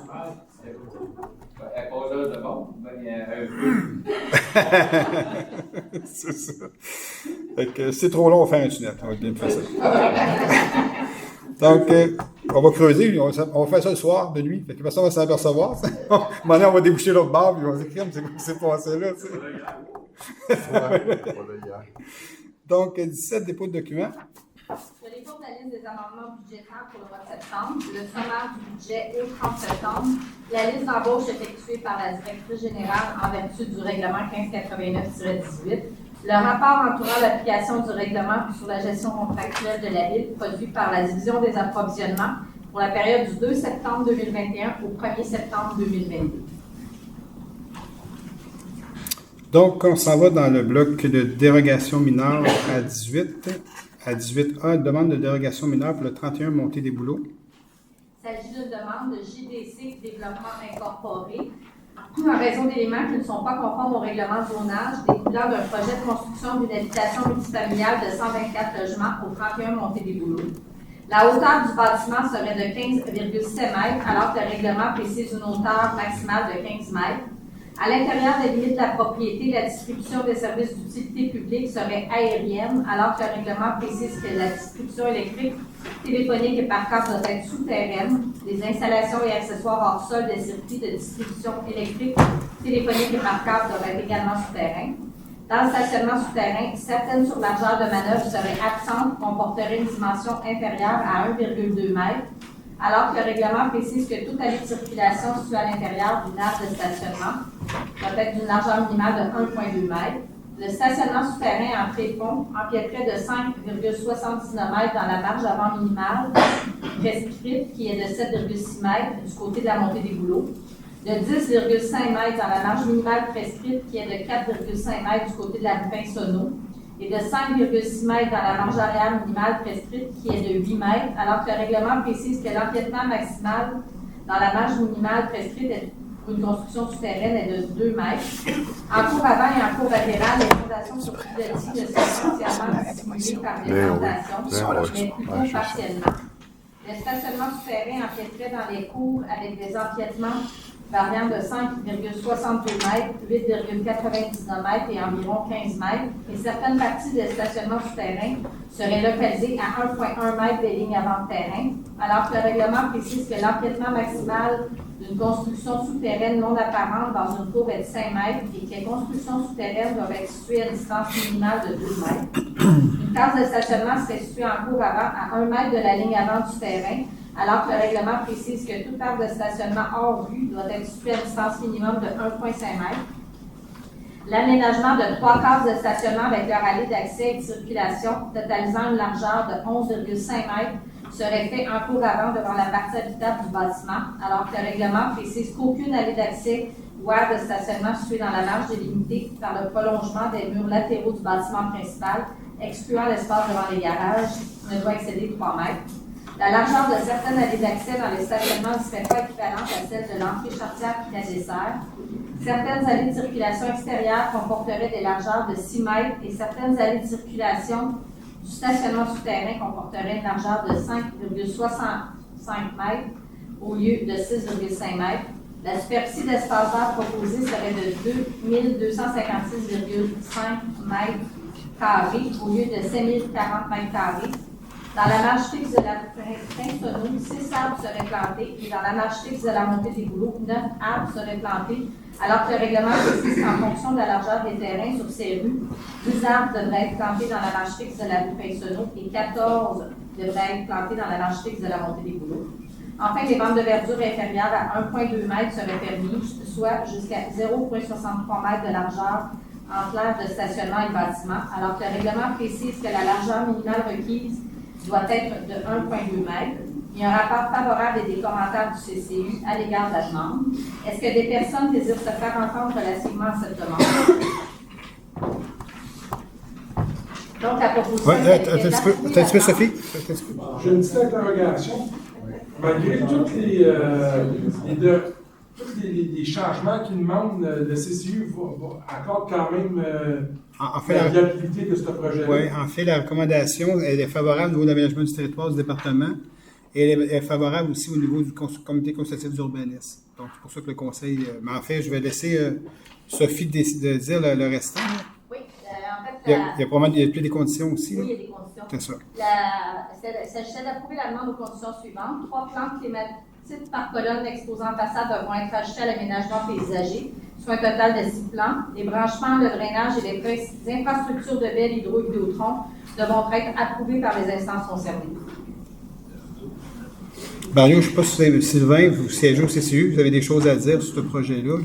C'est ça. Fait que c'est trop long, on va faire un tunnel. Ça va être bien plus facile. Donc, on va creuser, on va faire ça le soir, de nuit. Fait que personne va s'en apercevoir. Maintenant, on va déboucher l'autre barre, puis on va se dire, c'est quoi qui s'est passé là, tu sais. Ouais, pas là hier. Donc, 17, dépôt de documents. Je les cours de la liste des amendements budgétaires pour le mois de septembre, le sommaire du budget au 30 septembre, la liste d'embauche effectuée par la directrice générale en vertu du règlement 1589-18, le rapport entourant l'application du règlement sur la gestion contractuelle de la Ville produit par la division des approvisionnements pour la période du 2 septembre 2021 au 1er septembre 2022. Donc, on s'en va dans le bloc de dérogation mineure à 18. À 18A, demande de dérogation mineure pour le 31 montée des bouleaux. Il s'agit d'une demande de JDC Développement Incorporé en raison d'éléments qui ne sont pas conformes au règlement de zonage découlant d'un projet de construction d'une habitation multifamiliale de 124 logements au 31 montée des bouleaux. La hauteur du bâtiment serait de 15,7 mètres alors que le règlement précise une hauteur maximale de 15 mètres. À l'intérieur des limites de la propriété, la distribution des services d'utilité publique serait aérienne, alors que le règlement précise que la distribution électrique, téléphonique et par câble doit être souterraine. Les installations et accessoires hors sol des circuits de distribution électrique, téléphonique et par câble doivent être également souterrains. Dans le stationnement souterrain, certaines surlargeurs de manœuvre seraient absentes, comporteraient une dimension inférieure à 1,2 m, alors que le règlement précise que toute allée de circulation située à l'intérieur d'une aire de stationnement doit être d'une largeur minimale de 1,2 m. Le stationnement souterrain en tréfonds empiéterait de 5,79 m dans la marge avant minimale prescrite, qui est de 7,6 m du côté de la montée des bouleaux, de 10,5 m dans la marge minimale prescrite, qui est de 4,5 m du côté de la rue Pinsonneau, et de 5,6 m dans la marge arrière minimale prescrite, qui est de 8 m, alors que le règlement précise que l'empiètement maximal dans la marge minimale prescrite pour une construction souterraine est de 2 m. En cours avant et en cours latéral, les fondations sur pilotis ne sont entièrement dissimulées par les fondations, mais plutôt partiellement. Le stationnement souterrain empiéterait dans les cours avec des empiètements variant de 5,62 m, 8,99 m et environ 15 m, et certaines parties des stationnements souterrains seraient localisées à 1,1 m des lignes avant de terrain, alors que le règlement précise que l'empiètement maximal d'une construction souterraine non apparente dans une cour est de 5 m et que les constructions souterraines doivent être situées à une distance minimale de 2 m. Une case de stationnement serait située en cour avant à 1 m de la ligne avant du terrain, alors que le règlement précise que toute aire de stationnement hors rue doit être située à une distance minimum de 1,5 m. L'aménagement de 3 cases de stationnement avec leur allée d'accès et de circulation, totalisant une largeur de 11,5 m, serait fait en cours avant devant la partie habitable du bâtiment, alors que le règlement précise qu'aucune allée d'accès ou aire de stationnement située dans la marge délimitée par le prolongement des murs latéraux du bâtiment principal, excluant l'espace devant les garages, ne doit excéder 3 mètres. La largeur de certaines allées d'accès dans les stationnements ne serait pas équivalente à celle de l'entrée charretière qui la dessert. Certaines allées de circulation extérieure comporteraient des largeurs de 6 mètres et certaines allées de circulation du stationnement souterrain comporteraient une largeur de 5,65 mètres au lieu de 6,5 mètres. La superficie d'espace vert proposée serait de 2256,5 mètres carrés au lieu de 5040 mètres carrés. Dans la marge fixe de la Pinsonneau, 6 arbres seraient plantés et dans la marge fixe de la montée des bouleaux, 9 arbres seraient plantés, alors que le règlement précise qu'en fonction de la largeur des terrains sur ces rues, 10 arbres devraient être plantés dans la marge fixe de la rue Pinsonneau et 14 devraient être plantés dans la marge fixe de la montée des bouleaux. Enfin, les bandes de verdure inférieures à 1,2 m seraient permises, soit jusqu'à 0,63 m de largeur entre l'aire de stationnement et le bâtiment, alors que le règlement précise que la largeur minimale requise doit être de 1,2 m. Il y a un rapport favorable et des commentaires du CCU à l'égard de la demande. Est-ce que des personnes désirent se faire entendre relativement à cette demande? Donc, la proposition... Oui, attends un petit peu, Sophie. J'ai une petite interrogation. Malgré tous les changements qu'il demande, le CCU accorde quand même la viabilité de ce projet-là. Oui, en fait, la recommandation, elle est favorable au niveau de l'aménagement du territoire du département et elle est favorable aussi au niveau du comité consultatif d'urbanisme. Donc, c'est pour ça que le conseil... mais en fait, je vais laisser Sophie de dire le restant. Oui, en fait... Il y a plus des conditions aussi. Oui, il y a des conditions. C'est ça. Il s'agissait d'approuver la demande aux conditions suivantes. 3 plantes clématites par colonne exposant en façade devront être ajoutées à l'aménagement paysager soit un total de 6 plans. Les branchements, le drainage et les infrastructures de baies hydro et Vidéotron devront être approuvés par les instances concernées. Mario, je ne sais pas si Sylvain, vous siégez au CCU, vous avez des choses à dire sur ce projet-là?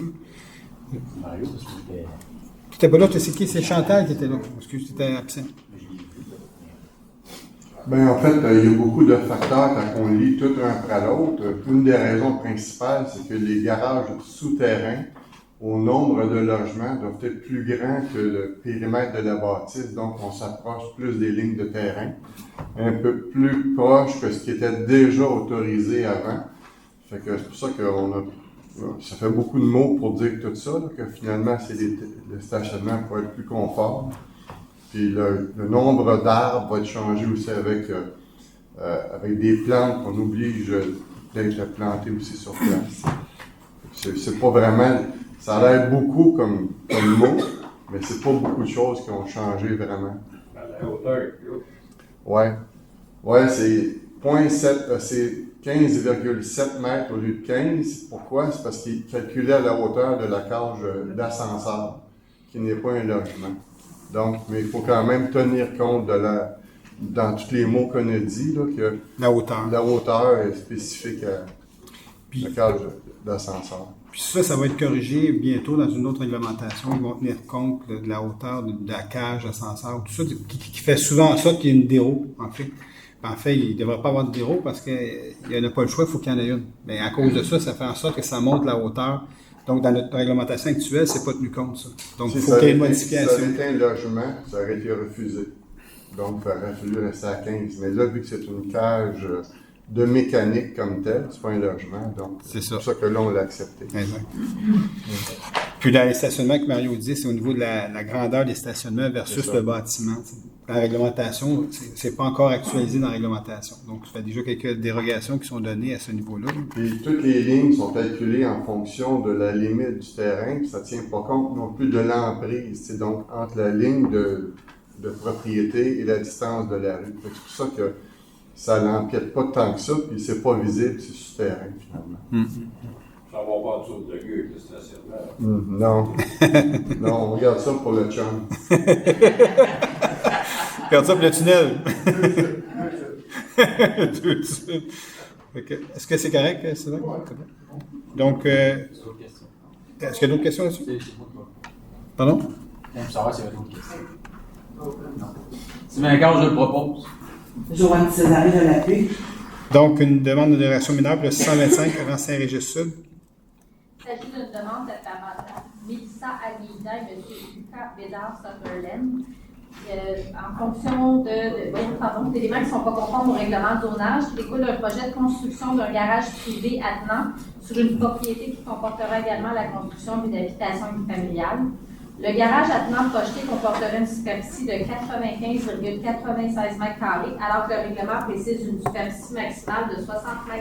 Mario, parce que Tu n'étais pas là, c'est qui? C'est Chantal qui était là. Excuse, tu étais absent. Ben, en fait, il y a beaucoup de facteurs quand on lit tout un après l'autre. Une des raisons principales, c'est que les garages souterrains, au nombre de logements, doivent être plus grands que le périmètre de la bâtisse. Donc, on s'approche plus des lignes de terrain, un peu plus proche que ce qui était déjà autorisé avant. Fait que c'est pour ça qu'on a... Ça fait beaucoup de mots pour dire tout ça, là, que finalement, c'est le stationnement pour être plus confort. Puis le nombre d'arbres va être changé aussi avec des plantes qu'on oblige d'être plantées aussi sur place. C'est pas vraiment... Ça a l'air beaucoup comme mot, mais c'est pas beaucoup de choses qui ont changé vraiment. À la hauteur. Ouais, c'est 15,7 mètres au lieu de 15. Pourquoi? C'est parce qu'il calculait la hauteur de la cage d'ascenseur, qui n'est pas un logement. Donc, mais il faut quand même tenir compte dans tous les mots qu'on a dit, là, que la hauteur est spécifique à la cage d'ascenseur. Puis ça va être corrigé bientôt dans une autre réglementation. Ils vont tenir compte de la hauteur de la cage, d'ascenseur, tout ça, qui fait souvent en sorte qu'il y ait une déroue, en fait. En fait, il ne devrait pas avoir de déroue parce qu'il n'y a pas le choix, il faut qu'il y en ait une. Mais à cause de ça, ça fait en sorte que ça monte la hauteur. Donc, dans notre réglementation actuelle, c'est pas tenu compte, ça. Donc, il faut qu'il y ait une modification. Si ça avait été un logement, ça aurait été refusé. Donc, il aurait fallu rester à 15. Mais là, vu que c'est une cage de mécanique comme telle, c'est pas un logement. Donc, c'est pour ça que là, on l'a accepté. Exact. Puis, dans les stationnements que Mario dit, c'est au niveau de la grandeur des stationnements versus le bâtiment. La réglementation, c'est pas encore actualisé dans la réglementation. Donc, ça fait déjà quelques dérogations qui sont données à ce niveau-là. Puis, toutes les lignes sont calculées en fonction de la limite du terrain, puis ça tient pas compte non plus de l'emprise. C'est donc entre la ligne de propriété et la distance de la rue. C'est pour ça que ça n'empiète pas tant que ça, puis c'est pas visible, c'est souterrain, finalement. Ça va pas en dessous de gueule avec le stationnement. Non. Non, on regarde ça pour le chum. Regarde ça pour le tunnel. Est-ce que c'est correct, Sylvain? Donc, est-ce qu'il y a d'autres questions là-dessus? Pardon? J'aime savoir s'il y a d'autres questions. Sylvain Carl, je le propose. Joanne Césaré, je l'appuie. Donc, une demande de dérogation mineure pour le 625 avant Saint-Régis-Sud. Il s'agit d'une demande de Mme Mélissa Almeida et M. Lucas Bédard-Sutherland. En fonction d'éléments qui ne sont pas conformes au règlement de zonage, qui découle d'un projet de construction d'un garage privé attenant sur une propriété qui comportera également la construction d'une habitation unifamiliale. Le garage attenant projeté comporterait une superficie de 95,96 m², alors que le règlement précise une superficie maximale de 60 m².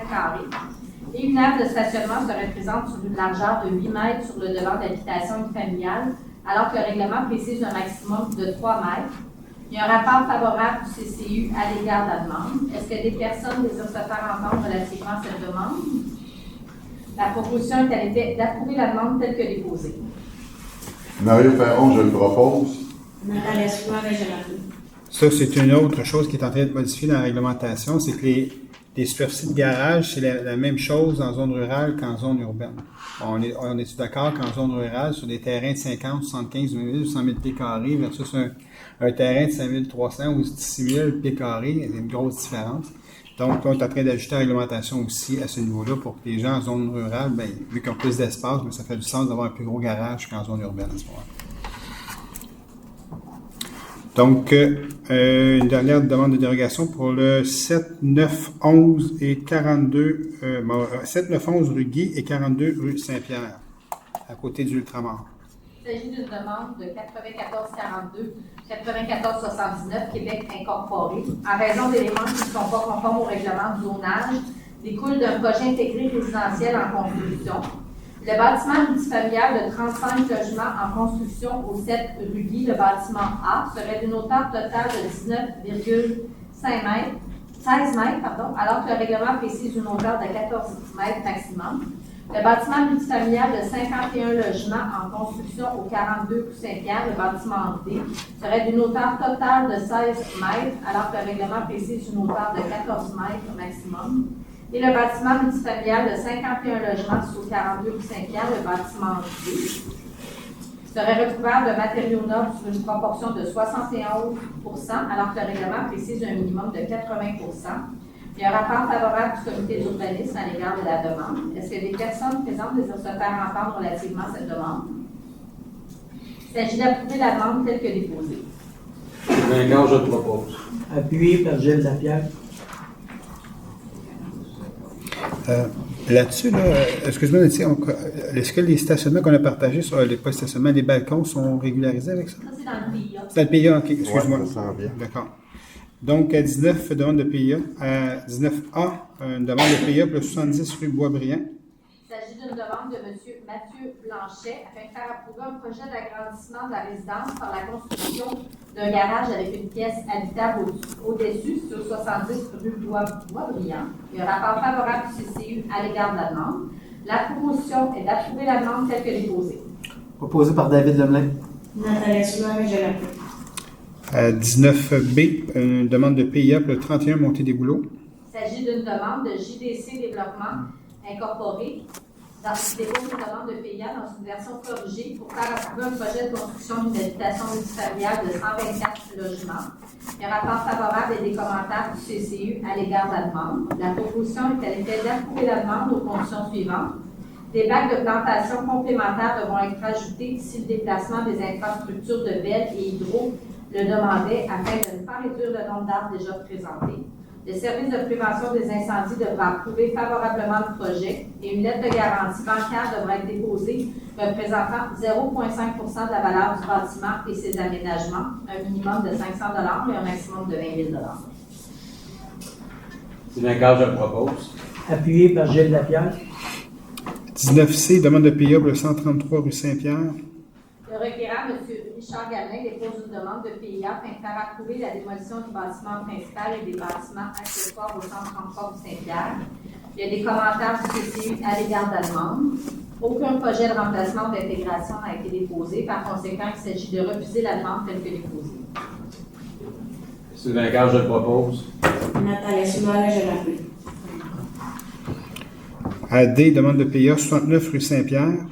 Et une aire de stationnement serait présente sur une largeur de 8 mètres sur le devant d'habitation unifamiliale, alors que le règlement précise un maximum de 3 mètres. Il y a un rapport favorable du CCU à l'égard de la demande. Est-ce que des personnes désirent se faire entendre relativement à cette demande? La proposition est à l'effet d'approuver la demande telle que déposée. Mario Perron, je le propose. Nathalie Soirée, je l'appuie. Ça, c'est une autre chose qui est en train de modifier dans la réglementation, c'est que les superficies de garage, c'est la même chose en zone rurale qu'en zone urbaine. On est d'accord qu'en zone rurale, sur des terrains de 50, 75 000 ou 100 000 pieds carrés versus un terrain de 5 300 ou 6 000 pieds carrés, il y a une grosse différence. Donc, on est en train d'ajuster la réglementation aussi à ce niveau-là pour que les gens en zone rurale, bien, vu qu'ils ont plus d'espace, ça fait du sens d'avoir un plus gros garage qu'en zone urbaine à ce moment-là. Donc, une dernière demande de dérogation pour le 7, 9, 11 et 42, 7, 9, 11 rue Guy et 42 rue Saint-Pierre, à côté du Ultramar. Il s'agit d'une demande de 9442, 9479 Québec Incorporé. En raison d'éléments qui ne sont pas conformes au règlement de zonage, découle d'un projet intégré résidentiel en construction. Le bâtiment multifamilial de 35 logements en construction au 7 rue Guy, le bâtiment A, serait d'une hauteur totale de 19,16 mètres, alors que le règlement précise une hauteur de 14 mètres maximum. Le bâtiment multifamilial de 51 logements en construction au 42 rue Saint-Pierre, le bâtiment D, serait d'une hauteur totale de 16 mètres, alors que le règlement précise une hauteur de 14 mètres maximum. Et le bâtiment multifamilial de 51 logements au 42 rue Saint-Pierre, le bâtiment D, serait recouvert de matériaux nobles sur une proportion de 71 %, alors que le règlement précise un minimum de 80 %. Il y a un rapport favorable du comité d'urbanisme à l'égard de la demande. Est-ce que des personnes présentes désirent se faire entendre relativement à cette demande? Il s'agit d'approuver la demande telle que déposée. Vainqueur, je le propose. Appuyé par Gilles Lapierre. Là-dessus, là, excuse-moi, est-ce que les stationnements qu'on a partagés sur les postes de stationnement, les balcons sont régularisés avec ça? Ça, c'est dans le PIA. C'est dans le PIA, ok, excuse-moi. Ouais, ça sent bien. D'accord. Donc, à 19, demande de PIA. À 19A, une demande de PIA pour le 70 rue Boisbriand. Il s'agit d'une demande de M. Mathieu Blanchet afin de faire approuver un projet d'agrandissement de la résidence par la construction d'un garage avec une pièce habitable au-dessus sur 70 rue Boisbriand. Il y a un rapport favorable du CCU à l'égard de la demande. La proposition est d'approuver la demande telle que déposée. Proposé par David Lemelin. Nathalie Soulard, je l'appelle. À 19B, une demande de PIA pour le 31 Montée des Bouleaux. Il s'agit d'une demande de JDC Développement Incorporé. Il dépose une demande de PIA dans une version corrigée pour faire approuver un projet de construction d'une habitation multifamiliale de 124 logements. Il y a un rapport favorable et des commentaires du CCU à l'égard de la demande. La proposition est à l'effet d'approuver la demande aux conditions suivantes. Des bacs de plantation complémentaires devront être ajoutés si le déplacement des infrastructures de Belle et Hydro le demandait afin de ne pas réduire le nombre d'arbres déjà présentés. Le service de prévention des incendies devra approuver favorablement le projet et une lettre de garantie bancaire devra être déposée représentant 0,5 % de la valeur du bâtiment et ses aménagements, un minimum de 500 $ et un maximum de 20 000 $. C'est vainqueur, je le propose. Appuyé par Gilles Lapierre. 19C, demande de PIA pour le 133 rue Saint-Pierre. Le requérant, M. Richard Gallin, dépose une demande de PIA afin de faire approuver la démolition du bâtiment principal et des bâtiments accessoires au 133 rue Saint-Pierre. Il y a des commentaires du CCU à l'égard de la demande. Aucun projet de remplacement ou d'intégration n'a été déposé. Par conséquent, il s'agit de refuser la demande telle que déposée. C'est vainqueur, je le propose. Nathalie Soulard, je l'appelle. À D, demande de PIA 69 rue Saint-Pierre. M.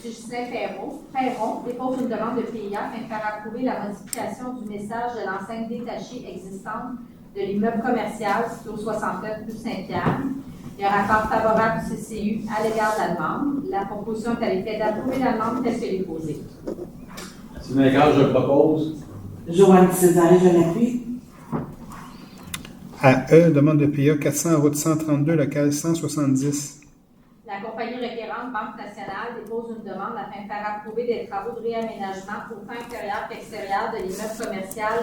Justin Perron dépose une demande de PIA afin de faire approuver la modification du message de l'enseigne détachée existante de l'immeuble commercial situé au 69 rue Saint-Pierre. Il y a un rapport favorable du CCU à l'égard de la demande. La proposition est à l'effet d'approuver la demande telle que déposée. C'est vainqueur, je le propose. Joanne Césaré, je l'appuie. À E, demande de PIA 400 route 132, local 170. La compagnie requérante Banque nationale dépose une demande afin de faire approuver des travaux de réaménagement autant intérieur qu'extérieur de l'immeuble commercial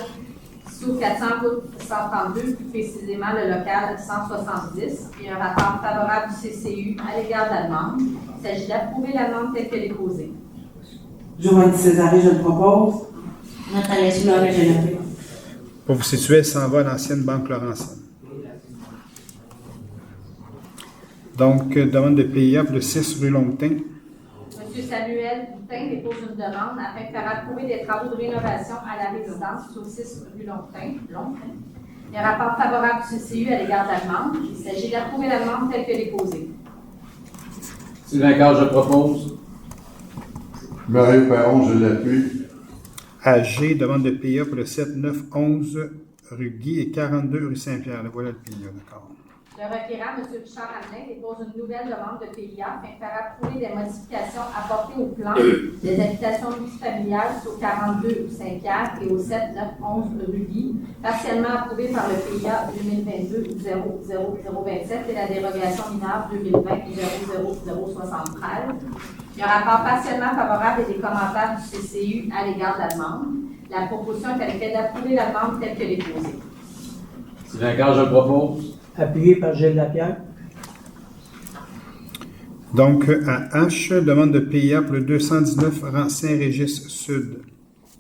sous 400 route 132, plus précisément le local 170. Il y a un rapport favorable du CCU à l'égard de la demande. Il s'agit d'approuver la demande telle que déposée. Joanne Césaré, je le propose. Nathalie Soulard, je l'appelle. Pour vous situer, elle s'en va à l'ancienne Banque Laurentienne. Donc, demande de PIA pour le 6 rue Longtin. M. Samuel Boutin dépose une demande afin de faire approuver des travaux de rénovation à la résidence au 6 rue Longtin. Il y a un rapport favorable du CCU à l'égard de la demande. Il s'agit d'approuver la demande telle que déposée. C'est vainqueur, je le propose. Mario Perron, je l'appuie. À G, demande de PIA pour le 7, 9, 11 rue Guy et 42 rue Saint-Pierre. Voilà le PIA, d'accord. Le requérant, M. Richard Hamelin, dépose une nouvelle demande de PIA afin de faire approuver des modifications apportées au plan des habitations multifamiliales au 42 rue Saint-Pierre et au 7, 9, 11 rue Guy, partiellement approuvées par le PIA 2022-00027 et la dérogation mineure 2020-00073. Il y a un rapport partiellement favorable et des commentaires du CCU à l'égard de la demande. La proposition est à l'effet d'approuver la demande telle que déposée. C'est vainqueur, je le propose. Appuyé par Gilles Lapierre. Donc, à H, demande de PIA pour le 219 rang Saint-Régis Sud.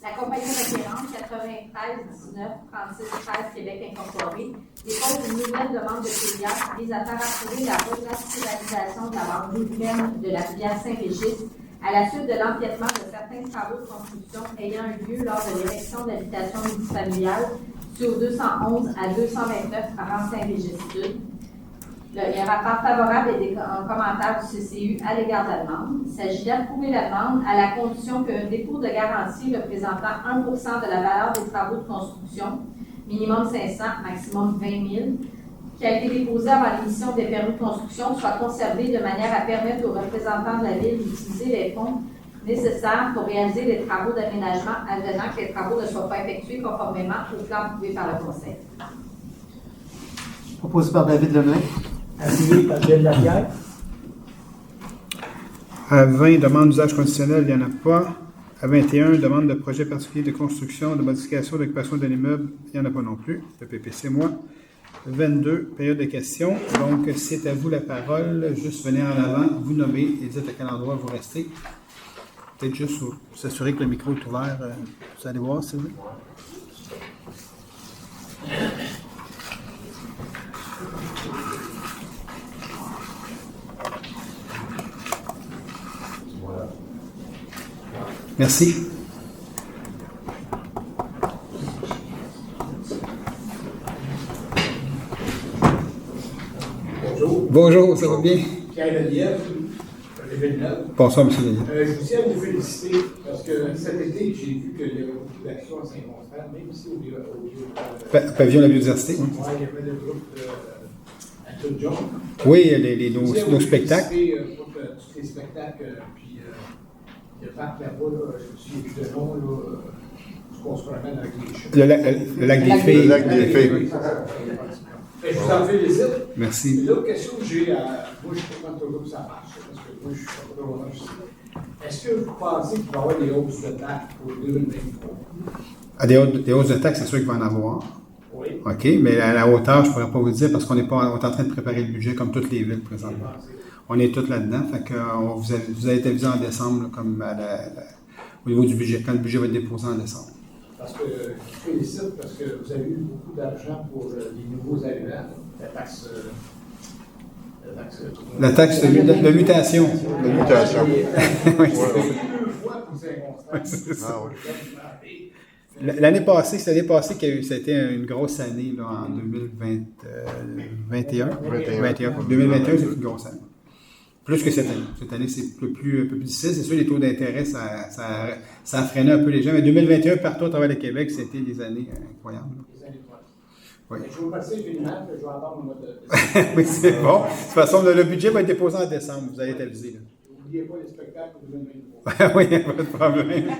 La compagnie requérante 93 19 36 13 Québec Incorporé dépose une nouvelle demande de TVA qui vise à faire approuver la renaturalisation de la bande urbaine de la filière Saint-Régis à la suite de l'empiètement de certains travaux de construction ayant eu lieu lors de l'érection d'habitations multifamiliales sur 211 à 229 à Saint-Régis-Sud. Il y a un rapport favorable et un commentaire du CCU à l'égard de la demande. Il s'agit d'approuver la demande à la condition qu'un dépôt de garantie représentant 1 % de la valeur des travaux de construction, minimum 500, maximum 20 000, qui a été déposé avant l'émission des permis de construction, soit conservé de manière à permettre aux représentants de la Ville d'utiliser les fonds nécessaires pour réaliser les travaux d'aménagement, advenant que les travaux ne soient pas effectués conformément au plan approuvé par le Conseil. Proposé par David Lemay. Appuyé par Gilles Lapierre. À 20, demande d'usage conditionnel, il n'y en a pas. À 21, demande de projet particulier de construction, de modification, d'occupation de l'immeuble, il n'y en a pas non plus. Le PPC, moi. 22, période de questions. Donc, c'est à vous la parole. Juste venez en avant, vous nommez et dites à quel endroit vous restez. Peut-être juste vous s'assurer que le micro est ouvert. Vous allez voir, s'il vous plaît. Merci. Bonjour. Bonjour, ça va bien? Pierre Lelièvre, Villeneuve. Bonsoir, M. Denis. Je tiens à vous féliciter parce que cet été, j'ai vu qu'il y avait beaucoup d'actions à Saint-Constant, même ici au lieu. Pavillon de la biodiversité. Oui, il y avait le groupe à tout John. Oui, nos spectacles. Pour tous les spectacles, puis le parc là-bas, je me suis vu de nom, qu'on se promène avec les cheveux. Le lac des Filles. Le lac des Filles, oui. Je vous en félicite. Merci. L'autre question que j'ai, moi je ne sais pas toujours que ça marche, parce que moi je suis pas trop ici. Est-ce que vous pensez qu'il va y avoir des hausses de taxes pour 2023? Des hausses de taxes, c'est sûr qu'il va en avoir. Oui. OK, mais à la hauteur, je ne pourrais pas vous le dire parce qu'on est en train de préparer le budget comme toutes les villes présentement. On est tous là-dedans. Fait que vous avez été avisé en décembre, là, comme au niveau du budget, quand le budget va être déposé en décembre. Parce que je félicite parce que vous avez eu beaucoup d'argent pour les nouveaux arrivants, la taxe de mutation. De mutation. Oui, deux fois pour Saint-Constant. L'année passée, c'est l'année passée qu'il y a eu, c'était une grosse année là, en 2021. 2021, c'est une grosse année. Plus que cette année. Cette année, c'est un peu plus difficile. C'est sûr, les taux d'intérêt, ça a freiné un peu les gens. Mais 2021, partout à travers le Québec, c'était des années incroyables. Oui. Je vous remercie infiniment, je vais attendre le mois de Oui, c'est bon. De toute façon, le budget va être déposé en décembre. Vous allez être avisé. N'oubliez pas les spectacles pour 2023. Oui, pas de problème.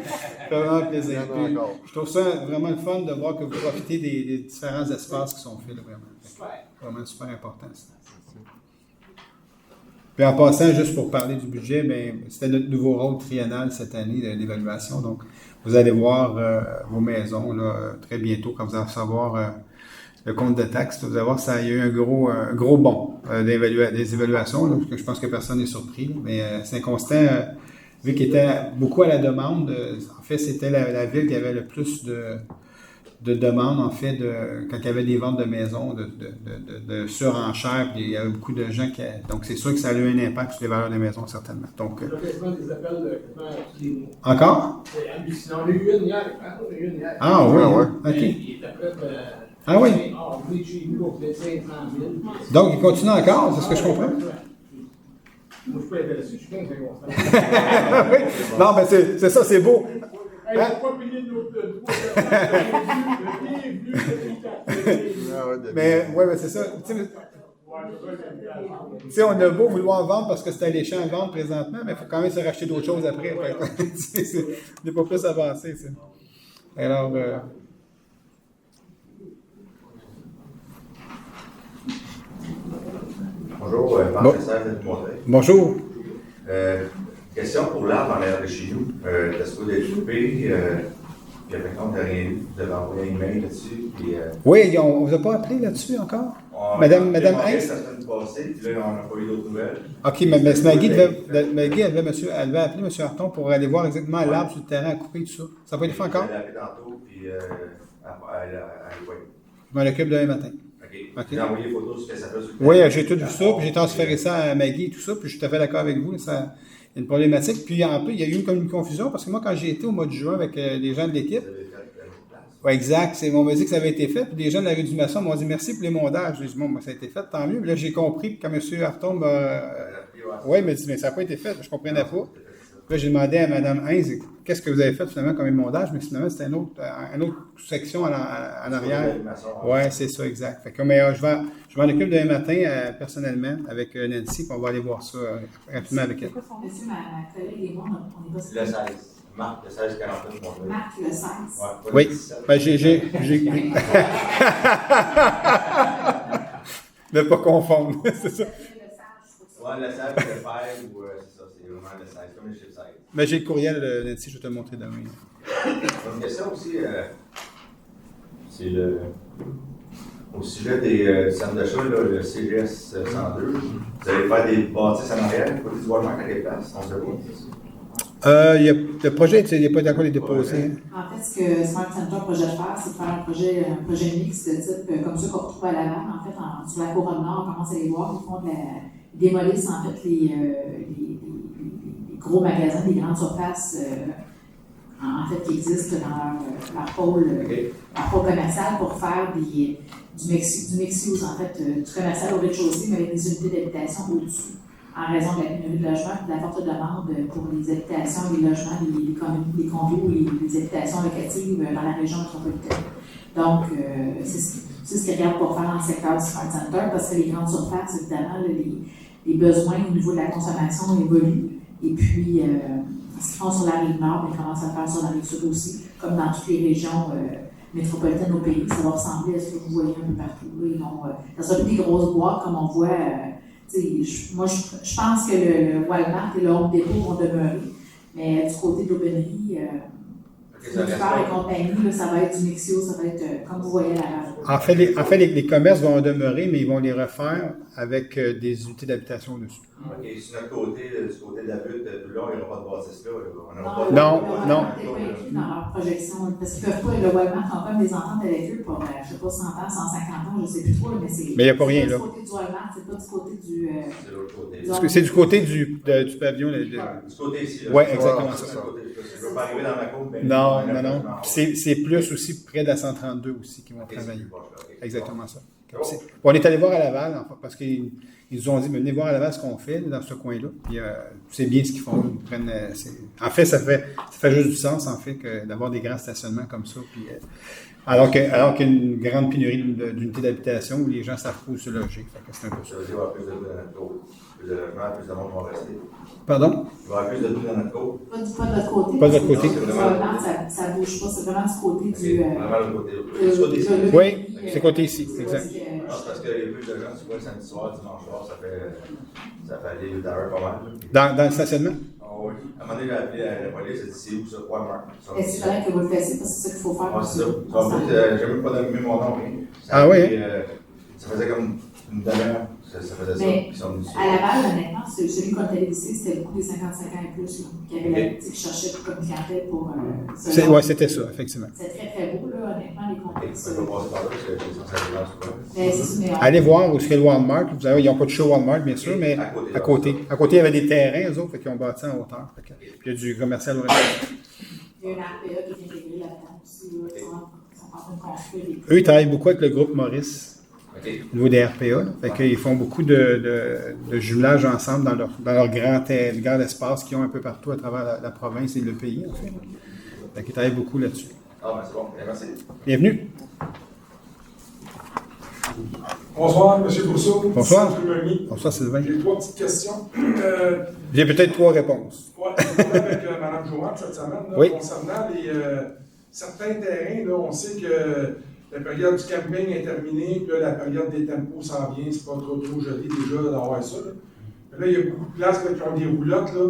C'est vraiment plaisir. Puis, je trouve ça vraiment le fun de voir que vous profitez des différents espaces qui sont faits. Là, vraiment. Super. Vraiment super important. Ça. Puis en passant, juste pour parler du budget, bien, c'était notre nouveau rôle triennal cette année d'évaluation. Donc, vous allez voir vos maisons là, très bientôt quand vous allez recevoir le compte de taxes. Vous allez voir ça, il y a eu un gros bond des évaluations. Là, parce que je pense que personne n'est surpris. Là, mais Saint-Constant, vu qu'il était beaucoup à la demande, en fait, c'était la ville qui avait le plus de demandes, en fait, quand il y avait des ventes de maisons, de surenchères, puis il y avait beaucoup de gens qui... Donc, c'est sûr que ça a eu un impact sur les valeurs des maisons, certainement. Donc, des appels tous les mois. Encore? C'est hallucinant. On a eu une hier. Ah oui, ouais. OK. Il était prêt Ah oui? On est chez nous, on fait 500 000. Donc, il continue encore, c'est ce que je comprends? Moi, je suis pas intéressé, je suis bien Saint-Constant. Oui. Non, mais c'est ça, c'est beau. Hey, faut pas payer notre Mais, ouais, mais c'est ça. Tu sais, on a beau vouloir vendre parce que c'est alléchant à vendre présentement, mais il faut quand même se racheter d'autres choses après. On n'est pas plus avancé, ça. Alors, Bonjour, professeur Montreuil. Bonjour. Question pour l'arbre en l'air de chez nous. Est-ce que vous avez coupé? Puis après, on n'a rien eu. Vous avez envoyé un email là-dessus. Puis, oui, on ne vous a pas appelé là-dessus encore? Madame Hayes? La semaine passée, puis là, on n'a pas eu d'autres nouvelles. OK, mais Maggie avait appelé M. Harton pour aller voir exactement l'arbre sur le terrain à couper, tout ça. Ça n'a pas été fait encore? Elle l'a appelé tantôt, puis oui. Je m'en occupe demain matin. OK. OK. J'ai envoyé des photos de ce que ça fait sur le Oui, terrain. j'ai tout vu ça, puis j'ai transféré ça à Maggie et tout ça, puis je suis tout à fait d'accord avec vous. Ça, il y a une problématique. Puis en plus, il y a eu une confusion parce que moi, quand j'ai été au mois de juin avec les gens de l'équipe, Vous avez fait la même place. oui, exact, on m'a dit que ça avait été fait, puis les gens de la rue du Maçon m'ont dit merci pour les mondages. J'ai dit, bon, ça a été fait, tant mieux. Puis là, j'ai compris que quand M. Arton oui, il m'a dit, mais ça n'a pas été fait, je ne comprenais pas. Puis là, j'ai demandé à Mme Heinz, qu'est-ce que vous avez fait finalement comme émondage, mais finalement, c'était une autre section en arrière. Oui, c'est ça, exact. Fait que, mais je m'en occupe demain matin personnellement avec Nancy, puis on va aller voir ça rapidement avec elle. Monsieur, ma collègue et moi, on est pas Le 16. Marc, le 16, 49, mon frère. Marc, le 16. Ouais, pas Oui, le 17. ben, j'ai... Ne pas confondre, c'est ça. Ouais, le 16, le père, ou c'est ça, c'est vraiment le 16, comme le chiffre 16. Mais j'ai le courriel, Nancy, je vais te le montrer demain. Une question aussi, c'est au sujet des centres d'achat, le CGS 102, vous allez faire des bâtisses en arrière, côté du Walmart à quelle place? On sait pas. Le projet n'est pas encore déposé. En fait, ce que Smart Center projette de faire, c'est de faire un projet mix de type comme ceux qu'on retrouve à Laval. En fait, sur la couronne nord, on commence à les voir. Ils font ils démolissent en fait les gros magasins, les grandes surfaces en fait qui existent dans leur pôle commercial pour faire du mix-use en fait, du commercial au rez-de-chaussée, mais avec des unités d'habitation au-dessus, en raison de la pénurie de logements et de la forte demande pour les habitations, les logements, les condos et les habitations locatives dans la région métropolitaine. Donc, c'est ce qu'ils regardent pour faire dans le secteur du Smart Center, parce que les grandes surfaces, évidemment, les besoins au niveau de la consommation évoluent. Et puis, ce qu'ils font sur la rive nord, ils commencent à le faire sur la rive sud aussi, comme dans toutes les régions métropolitaines au pays. Ça va ressembler à ce que vous voyez un peu partout. Ça sera des grosses boîtes, comme on voit. Moi, je pense que le Walmart et le Home Depot vont demeurer, mais du côté d'Aubainerie, et compagnie, là, ça va être du mixio, ça va être comme vous voyez là. En fait, les commerces vont demeurer, mais ils vont les refaire avec des unités d'habitation dessus. OK, sur notre côté, du côté de la butte, là, il n'y aura pas de bâtisse là. Non. Dans leur projection, parce qu'ils ne peuvent pas, le Walmart ont comme des ententes avec eux pour, je ne sais pas, 100 ans, 150 ans, je ne sais plus trop, mais c'est. Mais il n'y a pas rien là. C'est du côté du Walmart, c'est pas du côté du. C'est l'autre côté. C'est du côté du pavillon. Du côté ici. Oui, exactement ça. Je ne veux pas arriver dans ma cour, mais. Non. C'est plus aussi près de la 132 aussi qui vont travailler. Exactement ça. On est allé voir à Laval, en fait, parce qu'ils nous ont dit, venez voir à Laval ce qu'on fait dans ce coin-là. Puis c'est bien ce qu'ils font. En fait, ça fait juste du sens, en fait, d'avoir des grands stationnements comme ça. Puis, alors qu'il y a une grande pénurie d'unités d'habitation où les gens savent où se loger. C'est un peu ça. Ça veut dire qu'il va y avoir plus de logements, plus de monde vont rester. Pardon? Il va y avoir plus de tout dans notre côte. Pas de l'autre côté. Pas de l'autre côté. Ça ne bouge pas, c'est vraiment du côté du. Vraiment le côté ici. Oui, c'est côté ici, exact. C'est parce qu'il y a plus de gens, tu vois, le samedi soir, dimanche soir, ça fait aller d'heure pas mal. Dans le stationnement? Ah oui. À un moment donné, j'ai appelé la police, j'ai dit c'est où ça? Walmart. Est-ce qu'il faudrait que vous le fassiez parce que c'est ça qu'il faut faire? Ah, c'est ça. J'ai même pas donné mon nom. Ah oui? Ça faisait comme une demi-heure. Ça faisait ça. Mais à Laval, honnêtement, celui qu'on était ici, c'était beaucoup des 55 ans et plus, là, qui avaient qui cherchaient comme clientèle pour. Oui, c'était ça, effectivement. C'est très, très beau, là, honnêtement, les complexes. Ça va passer par là, parce que les gens savent pas. Allez voir où est le Walmart. Vous savez, ils n'ont pas de show Walmart, bien sûr, mais à côté. À côté, il y avait des terrains, eux autres, qui ont bâti en hauteur. Puis il y a du commercial au reste. Il y a une RPA qui est intégrée là-dedans aussi. Ils sont en train de construire des. Eux, ils travaillent beaucoup avec le groupe Maurice. Au niveau des RPA. Fait qu'ils font beaucoup de jumelage ensemble dans leur grand espace qu'ils ont un peu partout à travers la province et le pays, en fait. Fait qu'ils travaillent beaucoup là-dessus. Ah, ben c'est bon. Merci. Bienvenue. Bonsoir, M. Brousseau. Bonsoir. Bonsoir, Sylvain. J'ai 3 petites questions. J'ai peut-être 3 réponses. Oui, avec Mme Joanne cette semaine, là, concernant certains terrains, là, on sait que la période du camping est terminée, puis là, la période des tempos s'en vient, c'est pas trop joli déjà d'avoir ça. Là, il y a beaucoup de places là, qui ont des roulottes, là,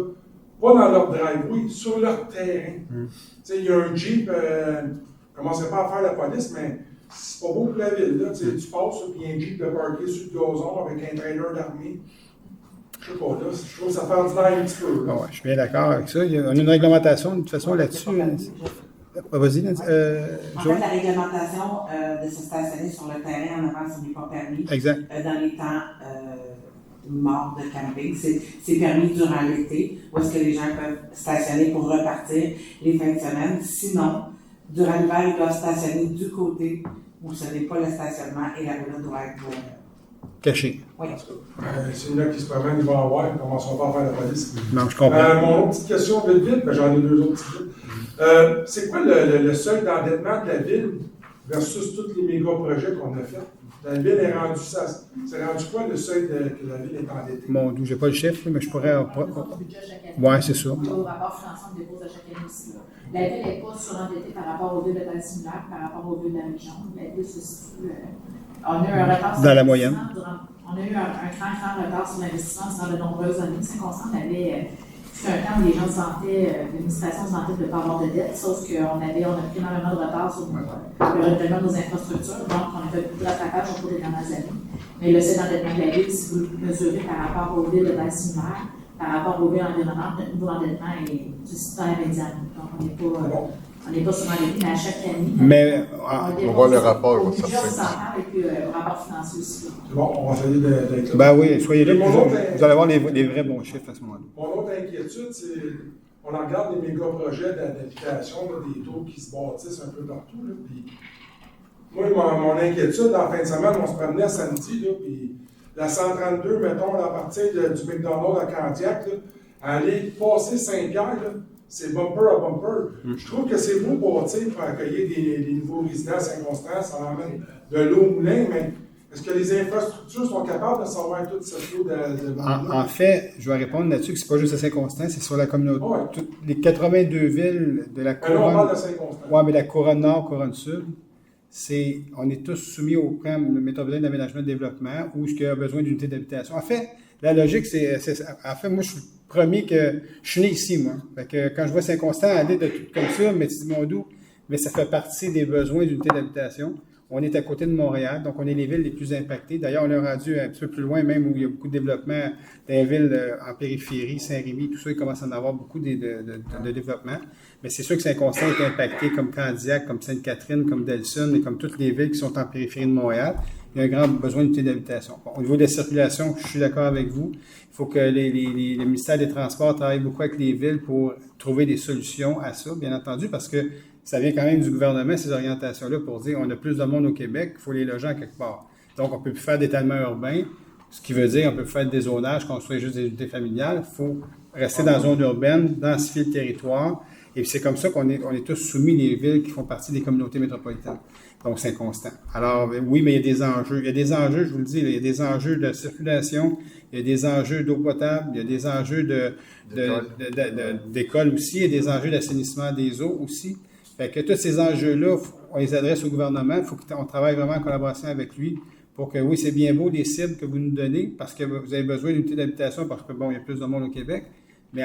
pas dans leur driveway, sur leur terrain. Tu sais, il y a un Jeep, je ne commencerai pas à faire la police, mais c'est pas beau pour la ville. Là, tu passes, puis il y a un Jeep de parké sur le gazon avec un trailer d'armée. Je sais pas, là, je trouve que ça fait ordinaire un petit peu. Ah ouais, je suis bien d'accord avec ça. On a une réglementation, de toute façon, là-dessus. Vas-y, Nancy. En fait, la réglementation de se stationner sur le terrain en avant, ce n'est pas permis. Exact. Dans les temps morts de camping, c'est permis durant l'été, où est-ce que les gens peuvent stationner pour repartir les fins de semaine. Sinon, durant l'hiver, ils doivent stationner du côté où ce n'est pas le stationnement et la roulotte doit être caché. Oui. C'est une là qui se promène, ils vont en voir, ils ne commenceront pas à faire la police. Non, je comprends. Mon autre petite question, vite, j'en ai deux autres petites. C'est quoi le seuil d'endettement de la ville versus tous les méga-projets qu'on a fait? La ville est rendue ça. C'est rendu quoi le seuil que la ville est endettée? Bon, je n'ai pas le chiffre, mais je pourrais. Oui, c'est ça. Au rapport financier, on dépose à chaque année aussi. La ville n'est pas surendettée par rapport aux villes de taille similaire, par rapport aux villes de la région. La ville se situe. On a eu un retard dans la moyenne. On a eu un grand retard sur l'investissement dans de nombreuses années. Saint-Constant avait tout un temps où les gens se vantaient, l'administration se vantait de ne pas avoir de dette, sauf qu'on a pris énormément de retard sur le renouvellement de nos infrastructures, donc on a fait beaucoup de rattrapage au cours des dernières années. Mais le seuil d'endettement de la ville, si vous le mesurez par rapport aux villes de taille similaire, par rapport aux villes environnantes, notre niveau d'endettement est dans la médiane. Donc on n'est pas sur l'endettement, mais à chaque année. Mais on voit le rapport, au budget horizontal et puis au rapport financier aussi. Bon, on va essayer d'être là. Ben oui, soyez là, vous allez avoir les vrais bons chiffres à ce moment-là. Mon autre inquiétude, c'est on regarde les méga-projets d'habitation, des taux qui se bâtissent un peu partout. Là, puis, moi, mon inquiétude, en fin de semaine, on se promenait samedi, là, puis la 132, mettons, à partir du McDonald's à Candiac, là, aller passer Saint-Pierre, là, c'est bumper à bumper. Je trouve que c'est beau bâtir pour accueillir des nouveaux résidents à Saint-Constant, ça emmène de l'eau au moulin, mais est-ce que les infrastructures sont capables de savoir tout ce flot de en fait, je vais répondre là-dessus que c'est pas juste à Saint-Constant, c'est sur la communauté. Ouais. Les 82 villes de la couronne. On parle de Saint-Constant. Oui, mais la couronne nord, couronne sud, on est tous soumis au programme métropolitain d'aménagement et de développement où il y a besoin d'unités d'habitation. En fait, la logique, en fait, moi, je suis le premier que je suis né ici, moi. Fait que quand je vois Saint-Constant aller de tout comme ça, mais tu dis, mon doux, mais ça fait partie des besoins d'unités d'habitation. On est à côté de Montréal, donc on est les villes les plus impactées. D'ailleurs, on est rendu un petit peu plus loin, même où il y a beaucoup de développement dans les villes en périphérie, Saint-Rémy, tout ça, il commence à en avoir beaucoup de développement. Mais c'est sûr que Saint-Constant est impacté comme Candiac, comme Sainte-Catherine, comme Delson et comme toutes les villes qui sont en périphérie de Montréal. Il y a un grand besoin d'unité d'habitation. Bon, au niveau de la circulation, je suis d'accord avec vous. Il faut que le ministère des Transports travaille beaucoup avec les villes pour trouver des solutions à ça, bien entendu, parce que ça vient quand même du gouvernement, ces orientations-là, pour dire on a plus de monde au Québec, il faut les loger en quelque part. Donc, on ne peut plus faire d'étalement urbain, ce qui veut dire qu'on peut plus faire des zonages, construire juste des unités familiales. Il faut rester dans la zone urbaine, densifier le territoire. Et c'est comme ça qu'on est tous soumis, les villes qui font partie des communautés métropolitaines. Donc, Saint-Constant. Alors, oui, mais il y a des enjeux. Il y a des enjeux, je vous le dis, il y a des enjeux de circulation, il y a des enjeux d'eau potable, il y a des enjeux d'école aussi, il y a des enjeux d'assainissement des eaux aussi. Fait que tous ces enjeux-là, on les adresse au gouvernement. Il faut qu'on travaille vraiment en collaboration avec lui pour que, oui, c'est bien beau les cibles que vous nous donnez parce que vous avez besoin d'unités d'habitation parce que, bon, il y a plus de monde au Québec, mais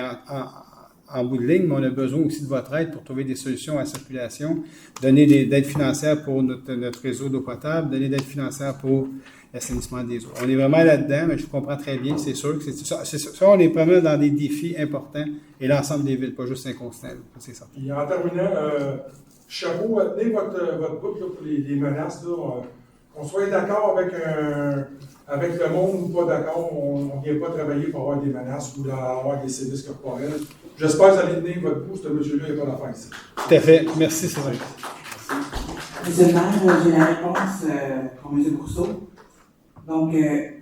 en bout de ligne, mais on a besoin aussi de votre aide pour trouver des solutions à la circulation, donner des aides financières pour notre réseau d'eau potable, donner des aides financières pour l'assainissement des eaux. On est vraiment là-dedans, mais je comprends très bien, c'est sûr que c'est ça. On est vraiment dans des défis importants et l'ensemble des villes, pas juste Saint-Constant, c'est ça. Et en terminant, chapeau, tenez votre bout là, pour les menaces. Là, qu'on soit d'accord avec le monde ou pas d'accord, on ne vient pas travailler pour avoir des menaces ou avoir des services corporels. J'espère que vous allez tenir votre bout, ce monsieur-là, il n'y a pas d'affaire ici. Tout à fait. Merci, c'est vrai. Monsieur le maire, j'ai la réponse pour M. Brousseau. Donc,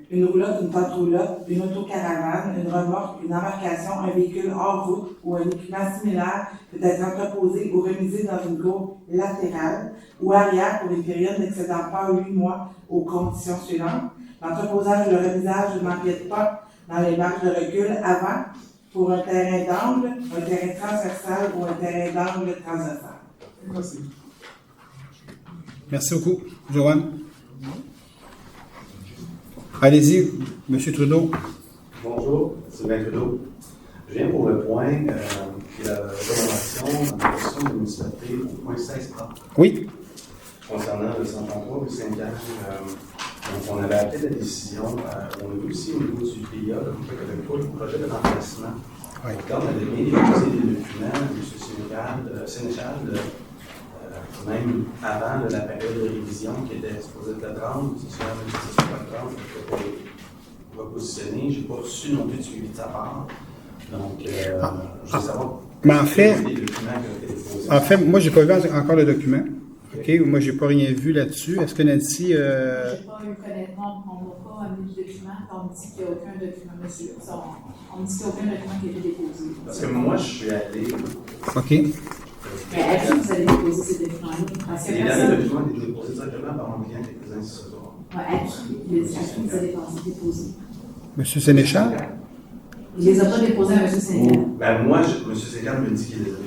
une roulotte, une tente roulotte, une autocaravane, une remorque, une embarcation, un véhicule hors route ou un équipement similaire peut être entreposé ou remisé dans une cour latérale ou arrière pour une période n'excédant pas 8 mois aux conditions suivantes. L'entreposage ou le remisage ne m'empiète pas dans les marges de recul avant pour un terrain d'angle, un terrain transversal ou un terrain d'angle transversal. Merci. Merci beaucoup. Joanne? Allez-y, M. Trudeau. Bonjour, Sylvain Trudeau. Je viens pour le point la recommandation en question de municipalité au point 16A. Oui. Concernant le 133 rue Saint-Pierre, on avait appelé la décision, on a vu aussi au niveau du PIA, le projet de remplacement. Oui. Quand on avait bien déposé des documents, M. Sénéchal même avant la période de révision qui était supposée être le 30, c'est sûr, même si c'est pas le 30, je ne peux pas repositionner. Je n'ai pas reçu non plus de suivi de sa part. Donc, je veux savoir. Mais en fait, moi, j'ai pas vu encore le document. OK? Moi, j'ai pas rien vu là-dessus. Est-ce que Nancy. J'ai pas eu connaissance, on n'a pas amené de document, on me dit qu'il n'y a aucun document, monsieur. On me dit qu'il n'y a aucun document qui a été déposé. Parce que moi, je suis allé. OK. Mais à qui vous avez déposé ces documents-là? Parce que les derniers documents ont été déposés directement par mon client quelques années ce soir. À qui vous avez déposé? Monsieur Sénéchal? Il ne les a pas déposés à M. Sénéchal. Ben moi, M. Sénéchal me dit qu'il les avait eu.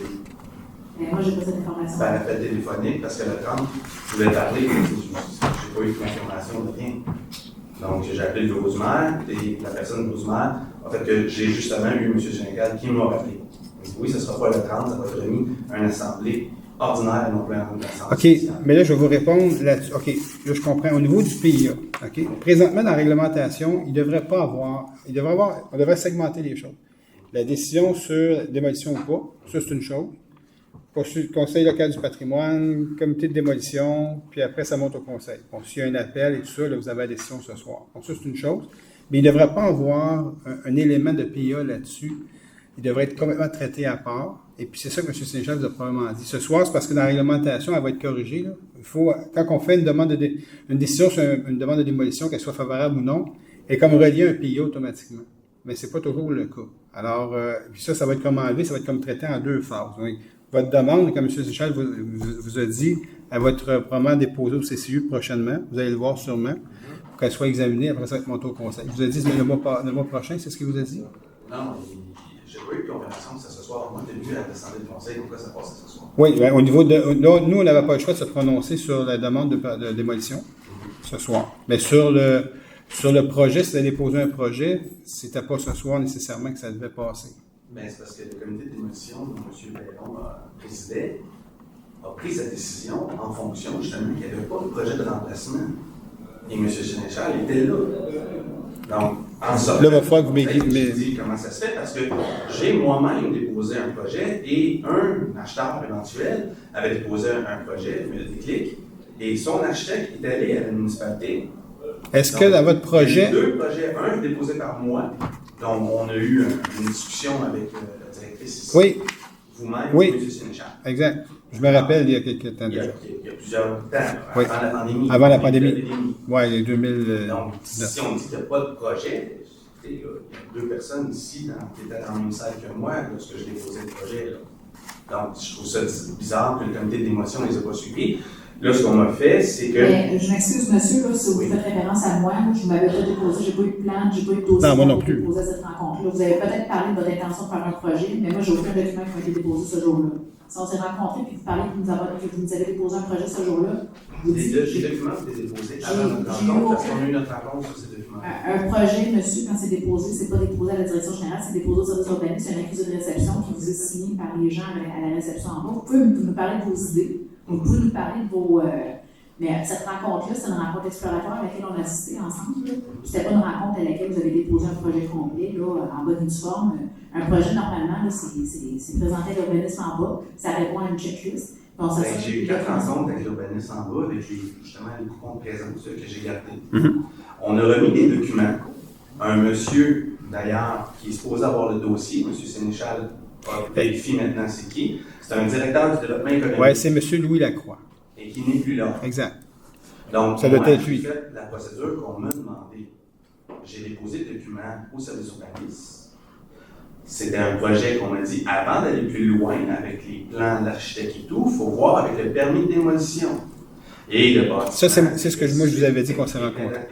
Mais moi, j'ai pas cette information. Ben, l'appel téléphonique, parce que le 30, je voulais parler, je n'ai pas eu de confirmation de rien. Donc, j'ai appelé le bureau du maire, et la personne du bureau du maire a fait que j'ai justement eu M. Sénéchal qui m'a rappelé. Oui, ce ne sera pas le 30, ça va être remis à une assemblée ordinaire et non plus à une assemblée spéciale. OK, mais là, je vais vous répondre là-dessus. OK, là, je comprends. Au niveau du PIA, OK, présentement, dans la réglementation, on devrait segmenter les choses. La décision sur démolition ou pas, ça, c'est une chose. Conseil local du patrimoine, comité de démolition, puis après, ça monte au conseil. Bon, s'il y a un appel et tout ça, là, vous avez la décision ce soir. Donc, ça, c'est une chose. Mais il ne devrait pas avoir un élément de PIA là-dessus. Il devrait être complètement traité à part. Et puis, c'est ça que M. Sénéchal vous a probablement dit. Ce soir, c'est parce que dans la réglementation, elle va être corrigée. Là. Il faut, quand on fait une décision sur une demande de démolition, qu'elle soit favorable ou non, elle est comme reliée à un PIA automatiquement. Mais ce n'est pas toujours le cas. Alors, puis ça va être comme enlevé, ça va être comme traité en deux phases. Donc, votre demande, comme M. Sénéchal vous a dit, elle va être probablement déposée au CCU prochainement. Vous allez le voir sûrement, pour qu'elle soit examinée. Après ça, va être montée au conseil. Il vous a dit le mois prochain, c'est ce qu'il vous a dit? Non, j'ai pas eu de confirmation que ça ce soir. Moi, tu es venu à l'Assemblée du Conseil, pourquoi ça passe ce soir? Oui, bien, au niveau de. Là, nous, on n'avait pas le choix de se prononcer sur la demande de démolition ce soir. Mais sur le projet, si vous avez déposé un projet, c'était pas ce soir nécessairement que ça devait passer. Bien, c'est parce que le comité de démolition dont M. Baylon présidait a pris sa décision en fonction justement qu'il n'y avait pas de projet de remplacement. Et M. Sénéchal était là. Donc, en sortant, là, il va falloir que vous m'expliquiez dit comment ça se fait, parce que j'ai moi-même déposé un projet et un acheteur éventuel avait déposé un projet, le Déclic, et son architecte est allé à la municipalité. Est-ce que dans votre projet. Il y a deux projets, un déposé par moi, donc on a eu une discussion avec la directrice ici. Oui. Vous-même, oui. M. Sénéchal. Exact. Je me rappelle il y a quelques temps déjà. Il y a plusieurs temps, oui. avant la pandémie. Avant la pandémie. Oui, 2000. Donc, si on dit qu'il n'y a pas de projet, il y a deux personnes ici qui étaient dans le même salle que moi lorsque je déposais le projet. Là. Donc, je trouve ça bizarre que le comité de démolition ne les ait pas suivis. Là, ce qu'on m'a fait, c'est que. Mais, je m'excuse, monsieur, là, si vous faites référence à moi, je ne m'avais pas déposé, je n'ai pas eu de plan, je n'ai pas eu de dossier pour déposer à cette rencontre-là. Vous avez peut-être parlé de votre intention de faire un projet, mais moi, je n'ai aucun document qui m'a été déposé ce jour-là. Si on s'est rencontrés et que vous nous avez déposé un projet ce jour-là, les documents ont été déposés avant notre rencontre, parce qu'on a eu notre rencontre sur ces documents. Un projet, monsieur, quand c'est déposé, c'est pas déposé à la direction générale, c'est déposé au service urbanisme, c'est un accusé de réception qui vous est signé par les gens à la réception en bas. Vous pouvez nous parler de vos idées, vous pouvez nous parler de vos. Mais cette rencontre-là, c'est une rencontre exploratoire à laquelle on a assisté ensemble. C'était pas une rencontre à laquelle vous avez déposé un projet complet, là, en bonne et due forme. Un projet, normalement, c'est présenté à l'urbanisme en bas, ça répond à une checklist. J'ai eu 4 rencontres avec l'urbanisme en bas, avec justement les coupons présents, ceux que j'ai gardés. On a remis des documents. Un monsieur, d'ailleurs, qui est supposé avoir le dossier, M. Sénéchal, vérifie maintenant c'est qui. C'est un directeur du développement économique. Oui, c'est M. Louis Lacroix. Et qui n'est plus là. Exact. Donc, ça doit être j'ai lui. fait la procédure qu'on m'a demandé. J'ai déposé le document au service urbanisme. C'était un projet qu'on m'a dit, avant d'aller plus loin avec les plans d'architecte et tout, il faut voir avec le permis de démolition. Et le bâtiment. Ça, c'est ce que moi, je vous avais dit qu'on s'est rencontrés.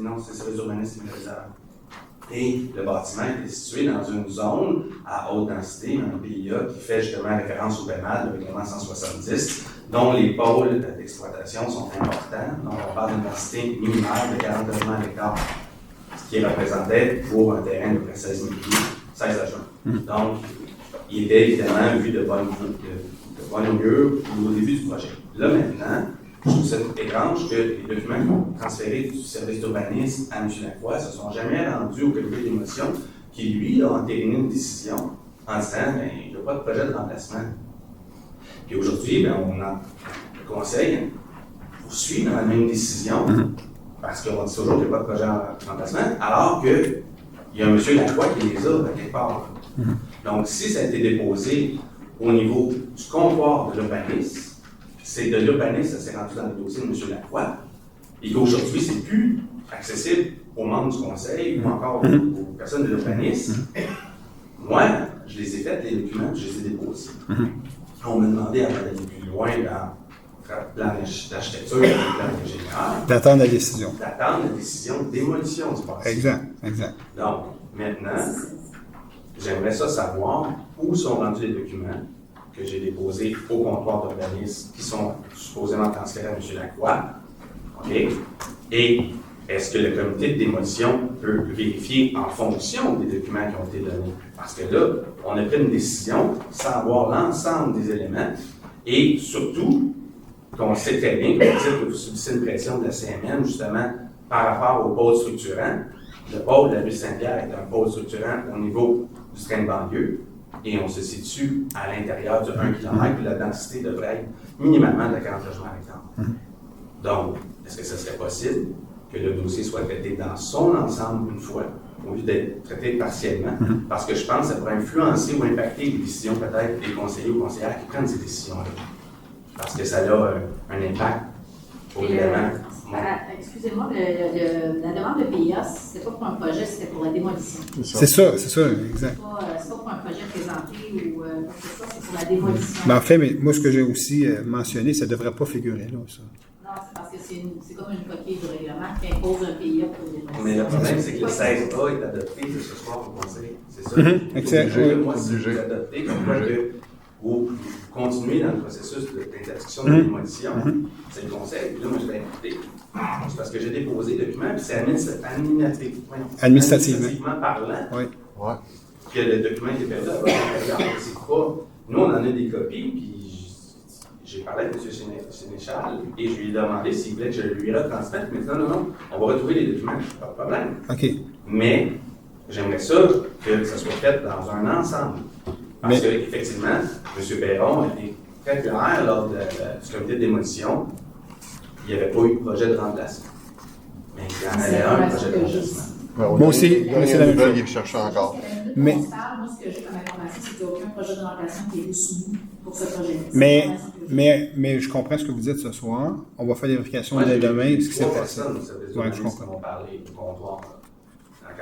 Non, c'est le service urbanisme qui Et le bâtiment est situé dans une zone à haute densité, un PIA qui fait justement référence au BEMAD, le règlement 170, dont les pôles d'exploitation sont importants. Donc, on parle d'une densité minimale de 40 logements à l'hectare, ce qui représentait pour un terrain de près 16 000 pieds, 16 logements. Donc, il était évidemment vu de bonne augure au début du projet. Là, maintenant, je trouve ça étrange que les documents transférés du service d'urbanisme à M. Lacroix ne se sont jamais rendus au comité d'émotion qui, lui, a entériné une décision en disant il n'y a pas de projet de remplacement. Puis aujourd'hui, le conseil poursuit dans la même décision, parce qu'on dit toujours qu'il n'y a pas de projet en remplacement, alors qu'il y a un monsieur Lacroix qui les a quelque part. Donc, si ça a été déposé au niveau du comptoir de l'urbanisme, c'est de l'urbanisme, ça s'est rendu dans le dossier de M. Lacroix, et qu'aujourd'hui, c'est plus accessible aux membres du conseil ou encore aux personnes de l'urbanisme. Moi, je les ai fait, les documents, je les ai déposés. On m'a demandé, avant d'aller plus loin dans le plan d'architecture et le plan d'ingénieur, d'attendre la décision. D'attendre la décision de démolition du bâtiment. Exact. Donc, maintenant, j'aimerais savoir où sont rendus les documents que j'ai déposés au comptoir d'urbanisme qui sont supposément transférés à M. Lacroix. OK? Et est-ce que le comité de démolition peut vérifier en fonction des documents qui ont été donnés? Parce que là, on a pris une décision sans avoir l'ensemble des éléments et surtout qu'on sait très bien que vous subissez une pression de la CMN justement par rapport au pôle structurant. Le pôle de la rue Saint-Pierre est un pôle structurant au niveau du train de banlieue et on se situe à l'intérieur du 1 km où la densité devrait être minimalement de 40 logements à l'hectare. Donc, est-ce que ce serait possible que le dossier soit traité dans son ensemble une fois, au lieu d'être traité partiellement? Parce que je pense que ça pourrait influencer ou impacter les décisions peut-être des conseillers ou conseillères qui prennent ces décisions-là. Parce que ça a un impact au élément. Excusez-moi, la demande de PIA, c'était pas pour un projet, c'était pour la démolition. C'est ça, exact. C'est pas pour un projet présenté ou c'est pour la démolition. Mais en fait, moi, ce que j'ai aussi mentionné, ça ne devrait pas figurer là, ça. Non, c'est parce que c'est comme une coquille du règlement qui impose un PIA pour les démolitions. Mais le problème, c'est que le 16A est adopté ce soir au conseil. C'est ça. Moi, si vous l'adoptez, comme quoi que vous continuez dans le processus d'interdiction de démolition, c'est le conseil. Puis là, moi, je l'ai invité. C'est parce que j'ai déposé le document, puis c'est administrativement parlant que le document est perdu à votre intérieur. C'est pas. Nous, on en a des copies, puis j'ai parlé avec M. Sénéchal et je lui ai demandé s'il voulait que je lui retransmette. Il m'a dit non, on va retrouver les documents, pas de problème. Mais j'aimerais ça que ça soit fait dans un ensemble. Parce qu'effectivement, M. Perron a été très clair lors du comité de démolition. Il n'y avait pas eu de projet de remplacement. Mais il y en avait un projet de remplacement. Moi aussi, c'est la même chose. Il cherche encore. Mais moi, ce que j'ai comme information, c'est qu'il n'y a aucun projet de remplacement qui est soumis pour ce projet-là. Mais je comprends ce que vous dites ce soir. On va faire des vérifications dès demain. Ce qui s'est passé. Je comprends.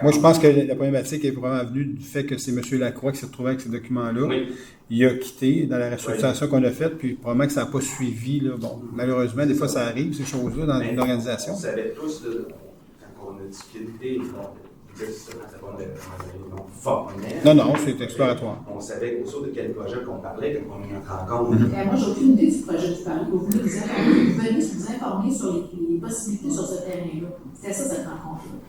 Moi, je pense que la problématique est probablement venue du fait que c'est M. Lacroix qui s'est retrouvé avec ces documents-là. Il a quitté dans la restructuration qu'on a faite, puis probablement que ça n'a pas suivi. Là. Bon, malheureusement, des fois, ça arrive, ces choses-là, dans une organisation. On savait tous, quand on a discuté, Non, c'est exploratoire. On savait au de quel projet qu'on parlait quand on a eu notre rencontre. Moi, j'ai aucune idée du projet du Paris. Vous venez vous informer sur les possibilités sur ce terrain-là. C'était ça, cette rencontre-là.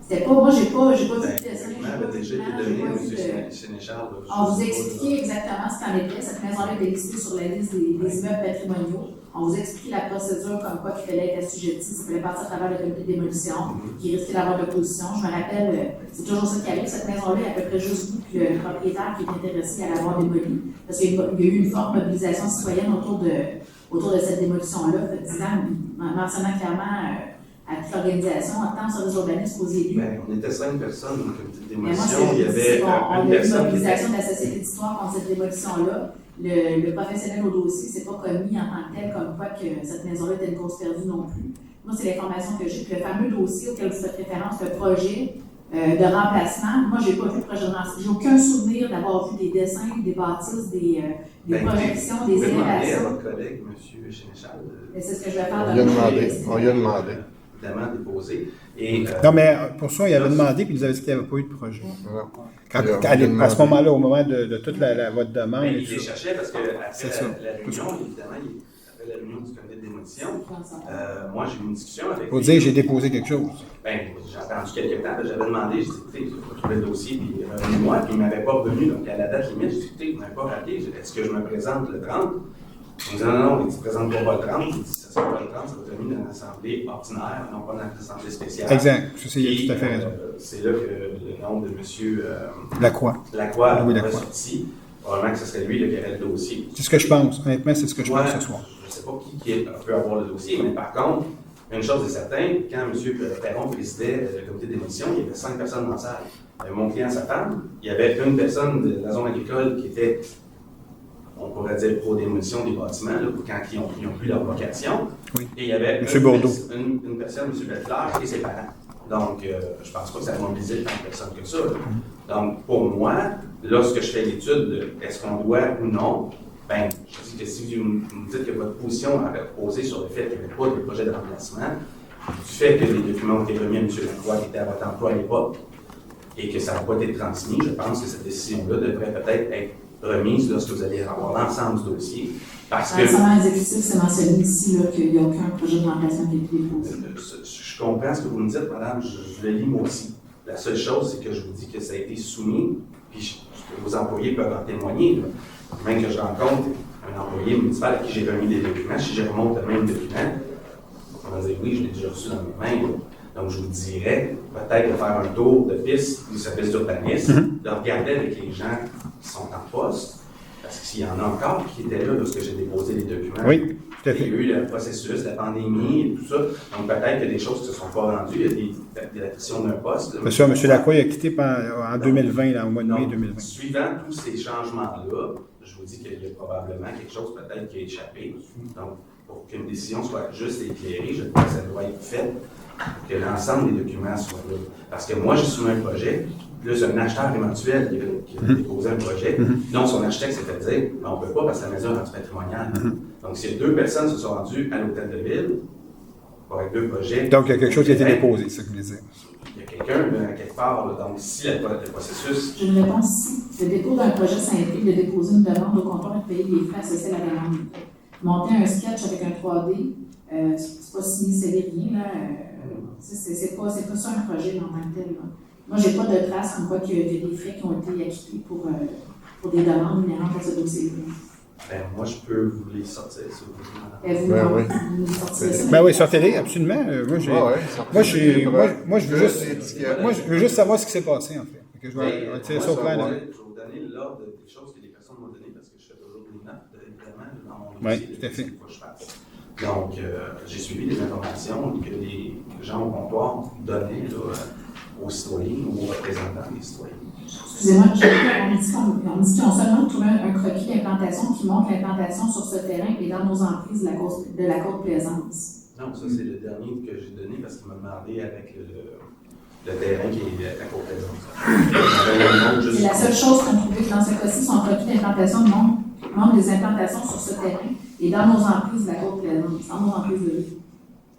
C'était pas, moi, j'ai pas vu de dessin, On vous a expliqué exactement ce qu'en était. Cette maison-là était listée sur la liste des immeubles patrimoniaux. On vous a expliqué la procédure comme quoi qu'il fallait être assujetti, ça fallait passer à travers le comité de démolition, qui risquait d'avoir de l'opposition. Je me rappelle, c'est toujours ça qui arrive. Cette maison-là est à peu près juste vous que le propriétaire qui est intéressé à l'avoir démolie. Parce qu'il y a eu une forte mobilisation citoyenne autour de cette démolition-là, mentionnant clairement à toute l'organisation, en tant que service urbaniste aux élus. On était 5 personnes dans le comité de démolition. Il y avait une mobilisation de la Société d'histoire contre cette démolition-là. Le professionnel au dossier s'est pas commis en tant que tel, comme quoi que cette maison-là était une cause perdue non plus. Moi, c'est l'information que j'ai. Le fameux dossier auquel vous faites référence, le projet de remplacement, moi, j'ai pas vu le projet de remplacement. J'ai aucun souvenir d'avoir vu des dessins, des bâtisses, des projections, des élévations. Vous pouvez demander à votre collègue, M. Sénéchal. C'est ce que je vais faire. On lui a demandé. Déposé. Non, mais pour ça, il avait demandé, puis ils avaient dit qu'il n'y avait pas eu de projet. À ce moment-là, au moment de toute votre demande. Mais il les cherchait parce qu'après la réunion, évidemment, après la réunion du comité de démolition, moi, j'ai eu une discussion avec. Faut dire, j'ai déposé quelque chose. J'ai attendu quelques temps, j'avais demandé, j'ai dit, écoutez, je vais trouver le dossier, puis revenez-moi, puis il ne m'avait pas revenu. Donc, à la date limite, j'ai dit, écoutez, vous ne m'avez pas rappelé, est-ce que je me présente le 30? Il me dit, non, il ne se présente pas le 30. Il dit, ça ne sera pas le 30, ça va être remis dans l'assemblée ordinaire, non pas dans l'assemblée spéciale. Exact, je sais, il a tout à fait raison. C'est là que le nom de M. Lacroix est sorti. probablement que ce serait lui qui aurait le dossier. C'est ce que je pense. Honnêtement, c'est ce que je pense ce soir. Je ne sais pas qui peut avoir le dossier, mais par contre, une chose est certaine, quand M. Perron présidait le comité d'émotion, il y avait 5 personnes dans la salle. Il y avait mon client, sa femme, il y avait une personne de la zone agricole qui était, on pourrait dire, pro-démolition des bâtiments, là, quand ils ont plus leur location. Oui. Et il y avait M. Bourdeau. Une personne, M. Belfleur, et ses parents. Donc, je pense pas que ça a mobilisé tant de personnes que ça. Donc, pour moi, lorsque je fais l'étude de est-ce qu'on doit ou non, ben, je dis que si vous me dites que votre position a reposé sur le fait qu'il n'y avait pas de projet de remplacement, du fait que les documents ont été remis à M. Lacroix qui était à votre emploi à l'époque et que ça n'a pas été transmis, je pense que cette décision-là devrait peut-être être remise lorsque vous allez avoir l'ensemble du dossier. Parce que. Récemment exécutif, c'est mentionné ici qu'il n'y a aucun projet de remplacement qui a été déposé. Je comprends ce que vous me dites, madame, je le lis moi aussi. La seule chose, c'est que je vous dis que ça a été soumis, puis vos employés peuvent en témoigner. Là. Même que je rencontre un employé municipal à qui j'ai remis des documents, si je remonte le même document, on va dire oui, je l'ai déjà reçu dans mes mains. Là. Donc, je vous dirais peut-être de faire un tour de piste du service d'urbanisme, de regarder avec les gens qui sont en poste, parce qu'il y en a encore qui étaient là lorsque j'ai déposé les documents. Oui, tout à fait. Il y a eu le processus, la pandémie et tout ça. Donc, peut-être qu'il y a des choses qui ne se sont pas rendues. Il y a des attritions d'un poste. C'est sûr, M. Lacroix il a quitté en 2020, là, au mois de mai 2020. Suivant tous ces changements-là, je vous dis qu'il y a probablement quelque chose peut-être qui a échappé. Donc, pour qu'une décision soit juste et éclairée, je crois que ça doit être fait pour que l'ensemble des documents soient là. Parce que moi, j'ai soumis un projet, plus un acheteur éventuel qui a déposé un projet, dont son architecte s'est fait dire, mais on ne peut pas parce que la maison est patrimoniale. Donc, si 2 personnes se sont rendues à l'hôtel de ville, avec 2 projets. Donc, il y a quelque chose qui a été déposé, c'est ce que je voulais dire. Il y a quelqu'un quelque part, là, donc si le processus. J'ai une réponse ici. Le dépôt d'un projet s'implique de déposer une demande au comptoir et de payer les frais associés à la demande. Monter un sketch avec un 3D, c'est pas signé, c'est rien, là. C'est pas ça un projet en tant que tel. Là. Moi, j'ai pas de traces comme quoi qu'il y a des frais qui ont été acquittés pour des demandes inhérentes à ce dossier-là. Ben, moi, je peux vous les sortir, si vous voulez. Vous sortirez ça? Ben oui, sortez-les, absolument. Moi, je veux juste savoir ce qui s'est passé, en fait. Que je vais tirer ça au clair. Je vais vous donner l'ordre des choses que les personnes m'ont données parce que je fais toujours des notes, évidemment, dans mon dossier. Oui, tout à fait. Donc, j'ai suivi les informations que les gens au comptoir donnaient aux citoyens ou aux représentants des citoyens. Excusez-moi, on dit qu'ils ont seulement trouvé un croquis d'implantation qui montre l'implantation sur ce terrain et dans nos emprises de la Côte-Plaisance. Non, ça c'est le dernier que j'ai donné parce qu'il m'a demandé avec le terrain qui est à Côte-Plaisance. C'est la seule chose qu'on trouvait dans ce cas-ci, son croquis d'implantation montre des implantations sur ce terrain et dans nos emprises de la Côte-Plaisance, dans nos emprises de l'île.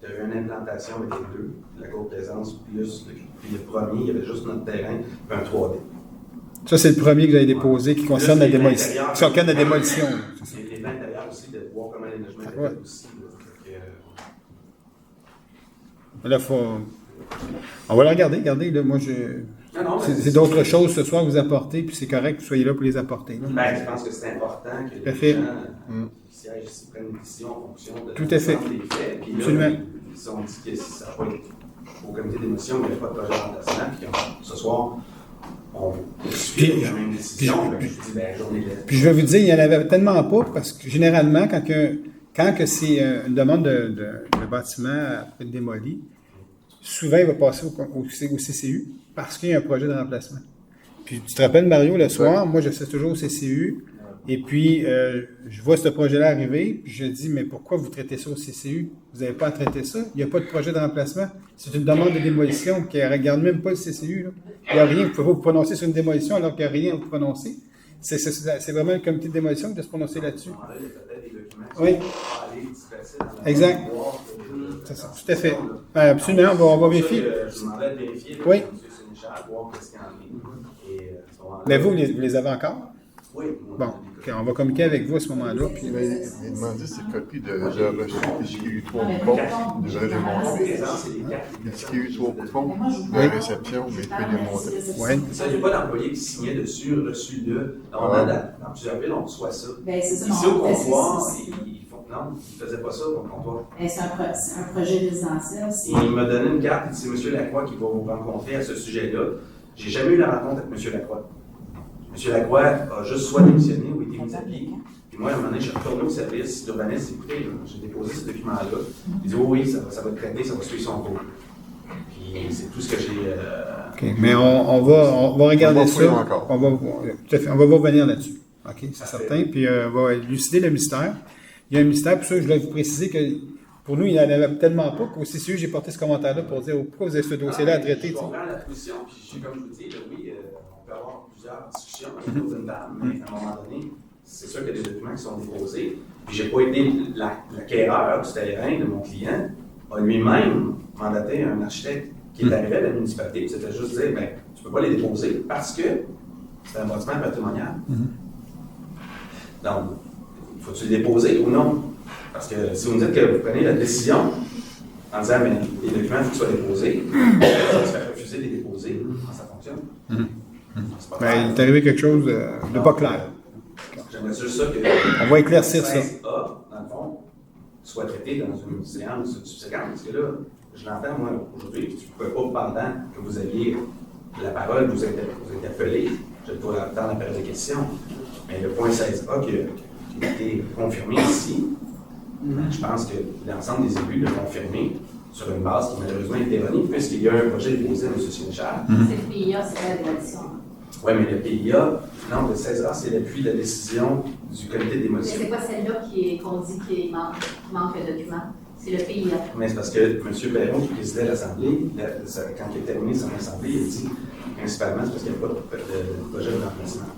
Il y avait une implantation avec les 2, la Côte-Plaisance plus le premier, il y avait juste notre terrain, puis un 3D. Ça, c'est le premier que vous avez déposé qui concerne la démolition. Qui concerne la démolition. C'est les plans intérieurs aussi, de voir comment les logements étaient faits aussi. Là, on va le regarder. Regardez, là, moi, c'est d'autres choses ce soir que vous apportez, puis c'est correct que vous soyez là pour les apporter. Ben, je pense que c'est important que les gens qui siègent ici prennent une décision en fonction de des faits. Puis là, ils ont dit que ça va être au comité d'émotion, il n'y avait pas de projet de remplacement, puis ce soir, on suit la même décision. Puis je vais vous dire, il n'y en avait tellement pas, parce que généralement, quand c'est une demande de bâtiment à être démoli, souvent il va passer au CCU parce qu'il y a un projet de remplacement. Puis tu te rappelles, Mario, le soir, moi je suis toujours au CCU, et puis je vois ce projet-là arriver, puis je dis, mais pourquoi vous traitez ça au CCU? Vous n'avez pas à traiter ça? Il n'y a pas de projet de remplacement. C'est une demande de démolition qui ne regarde même pas le CCU. Là. Il n'y a rien, vous ne pouvez pas vous prononcer sur une démolition alors qu'il n'y a rien à vous prononcer. C'est vraiment le comité de démolition qui doit se prononcer là-dessus. Oui. Exact. C'est ça, tout à fait. Absolument, on va vérifier. Je demandais de vérifier oui. M. Sénéchal, voir qu'est-ce qu'il y en est. Mais vous les avez encore? Oui. Bon, okay, on va communiquer avec vous à ce moment-là. Puis... Il m'a demandé ces copies de reçu. Est-ce qu'il y a eu 3 coupons? Devrait les montrer. Est-ce qu'il y a eu 3 coupons de réception, mais peut les montrer? Oui. Ça, il n'y a pas d'employé qui signait dessus, reçu de. Dans plusieurs villes, on reçoit ça. Ici, au comptoir, non, il ne faisait pas ça au comptoir. C'est un projet résidentiel. Il m'a donné une carte, c'est M. Lacroix qui va vous rencontrer à ce sujet-là. J'ai jamais eu la rencontre avec M. Lacroix. M. Lacroix a juste soit démissionné ou été mis à pied. Puis moi, à un moment donné, je suis retourné au service d'urbanisme, écoutez, là, j'ai déposé ce document-là. Il dit oui, ça va être traité, ça va suivre son cours. Puis c'est tout ce que j'ai. OK, mais on va regarder ça. On va vous revenir là-dessus. OK, c'est certain. Puis on va élucider le mystère. Il y a un mystère, pour ça, je voulais vous préciser que pour nous, il n'y en avait tellement pas qu'au CCU, j'ai porté ce commentaire-là pour dire pourquoi vous avez ce dossier-là à traiter. Je comprends la position, puis comme je vous dis, là, oui, on peut avoir plusieurs discussions autour d'une table, mais à un moment donné, c'est sûr qu'il y a des documents qui sont déposés. Puis j'ai pas été l'acquéreur du terrain de mon client, a lui-même mandaté un architecte qui est arrivé à la municipalité, puis c'était juste dire, ben, tu peux pas les déposer parce que c'est un bâtiment patrimonial. Donc, faut-tu le déposer ou non? Parce que si vous me dites que vous prenez la décision en disant, mais les documents, il faut qu'ils soient déposés, ça se fait refuser de les déposer, comment ça fonctionne? Ben, il est arrivé quelque chose de pas clair. J'aimerais juste ça que on va éclaircir ça. 16A, dans le fond, soit traité dans une séance subséquente. Parce que là, je l'entends, moi, aujourd'hui, je ne pouvais pas, pendant que vous aviez la parole, vous interpeller, je vais pouvoir attendre la période de questions. Mais le point 16A qui a été confirmé ici, je pense que l'ensemble des élus l'ont confirmé sur une base qui malheureusement est erronée, puisqu'il y a un projet déposé à M. Sénéchal. C'est le PIA, c'est la démolition. Oui, mais le PIA, non, le 16A, c'est l'appui de la décision du comité de démolition. Mais c'est pas celle-là qu'on dit qu'il manque de documents. C'est le PIA. Mais c'est parce que M. Perron, qui présidait l'Assemblée, quand il a terminé son Assemblée, il a dit principalement c'est parce qu'il n'y a pas de projet de remplacement.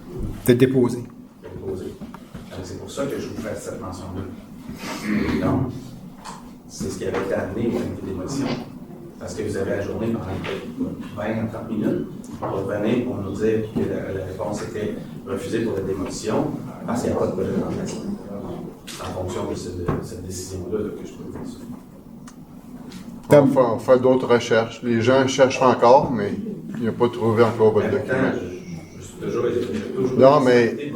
De déposer. De déposer. Donc c'est pour ça que je vous fais cette mention-là. Donc, c'est ce qui avait été amené au comité de démolition. Parce que vous avez ajourné pendant 20 à 30 minutes pour revenir pour nous dire que la réponse était refusée pour la démolition parce qu'il n'y a pas de projet de remplacement. En fonction de cette décision-là que je peux dire ça. On va faire d'autres recherches. Les gens cherchent encore, mais ils n'ont pas trouvé encore votre document. Non, mais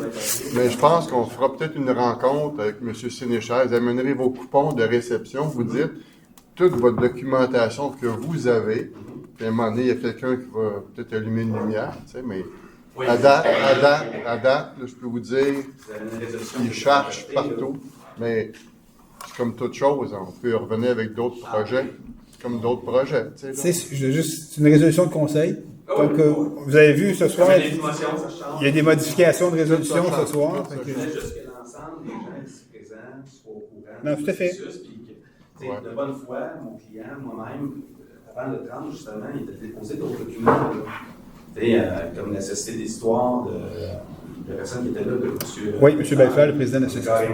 je pense qu'on fera peut-être une rencontre avec M. Sénéchal. Vous amènerez vos coupons de réception. Vous dites toute votre documentation que vous avez. Puis à un moment donné, il y a quelqu'un qui va peut-être allumer une lumière, tu sais, mais à date, là, je peux vous dire qu'ils cherchent partout. Mais c'est comme toute chose, on peut revenir avec d'autres projets, comme d'autres projets. Tu sais, c'est une résolution de conseil. Donc, vous avez vu ce soir, il y a des modifications de résolution ce soir. Je voulais juste que l'ensemble des gens ici présents soient au courant. Non, tout à fait. De bonne foi, mon client, moi-même, avant le 30, justement, il était déposé d'autres documents, comme la Société d'histoire de la personne qui était là, de M. Oui, M. Belfort, le président de la Société.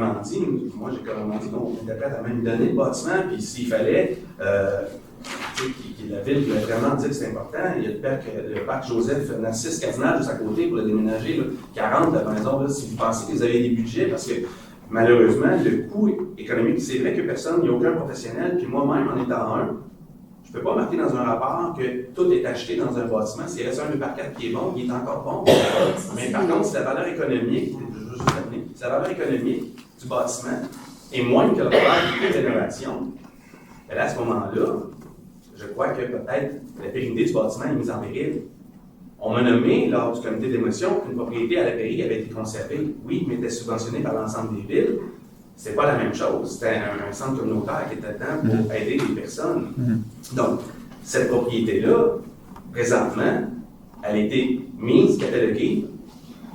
Moi, j'ai carrément dit qu'on était prêt à même lui donner le bâtiment, puis s'il fallait, la ville voulait vraiment dire que c'est important, il y a le parc Joseph Narcisse Cardinal juste à côté pour le déménager, là, 40 de la maison, là, si vous pensez que vous avez des budgets, parce que malheureusement, le coût économique, c'est vrai que personne, il n'y a aucun professionnel, puis moi-même, en étant un, je ne peux pas marquer dans un rapport que tout est acheté dans un bâtiment. S'il reste un 2 par 4 qui est bon, il est encore bon. Mais par contre, si la valeur économique, si la valeur économique du bâtiment est moindre que le valeur de rénovation, là, à ce moment-là, je crois que peut-être la pérennité du bâtiment est mise en péril. On m'a nommé, lors du comité d'émotion, qu'une propriété à la pérille avait été conservée. Oui, mais était subventionnée par l'ensemble des villes. C'est pas la même chose. C'était un centre communautaire qui était dedans pour aider les personnes. Donc, cette propriété-là, présentement, elle a été mise, cataloguée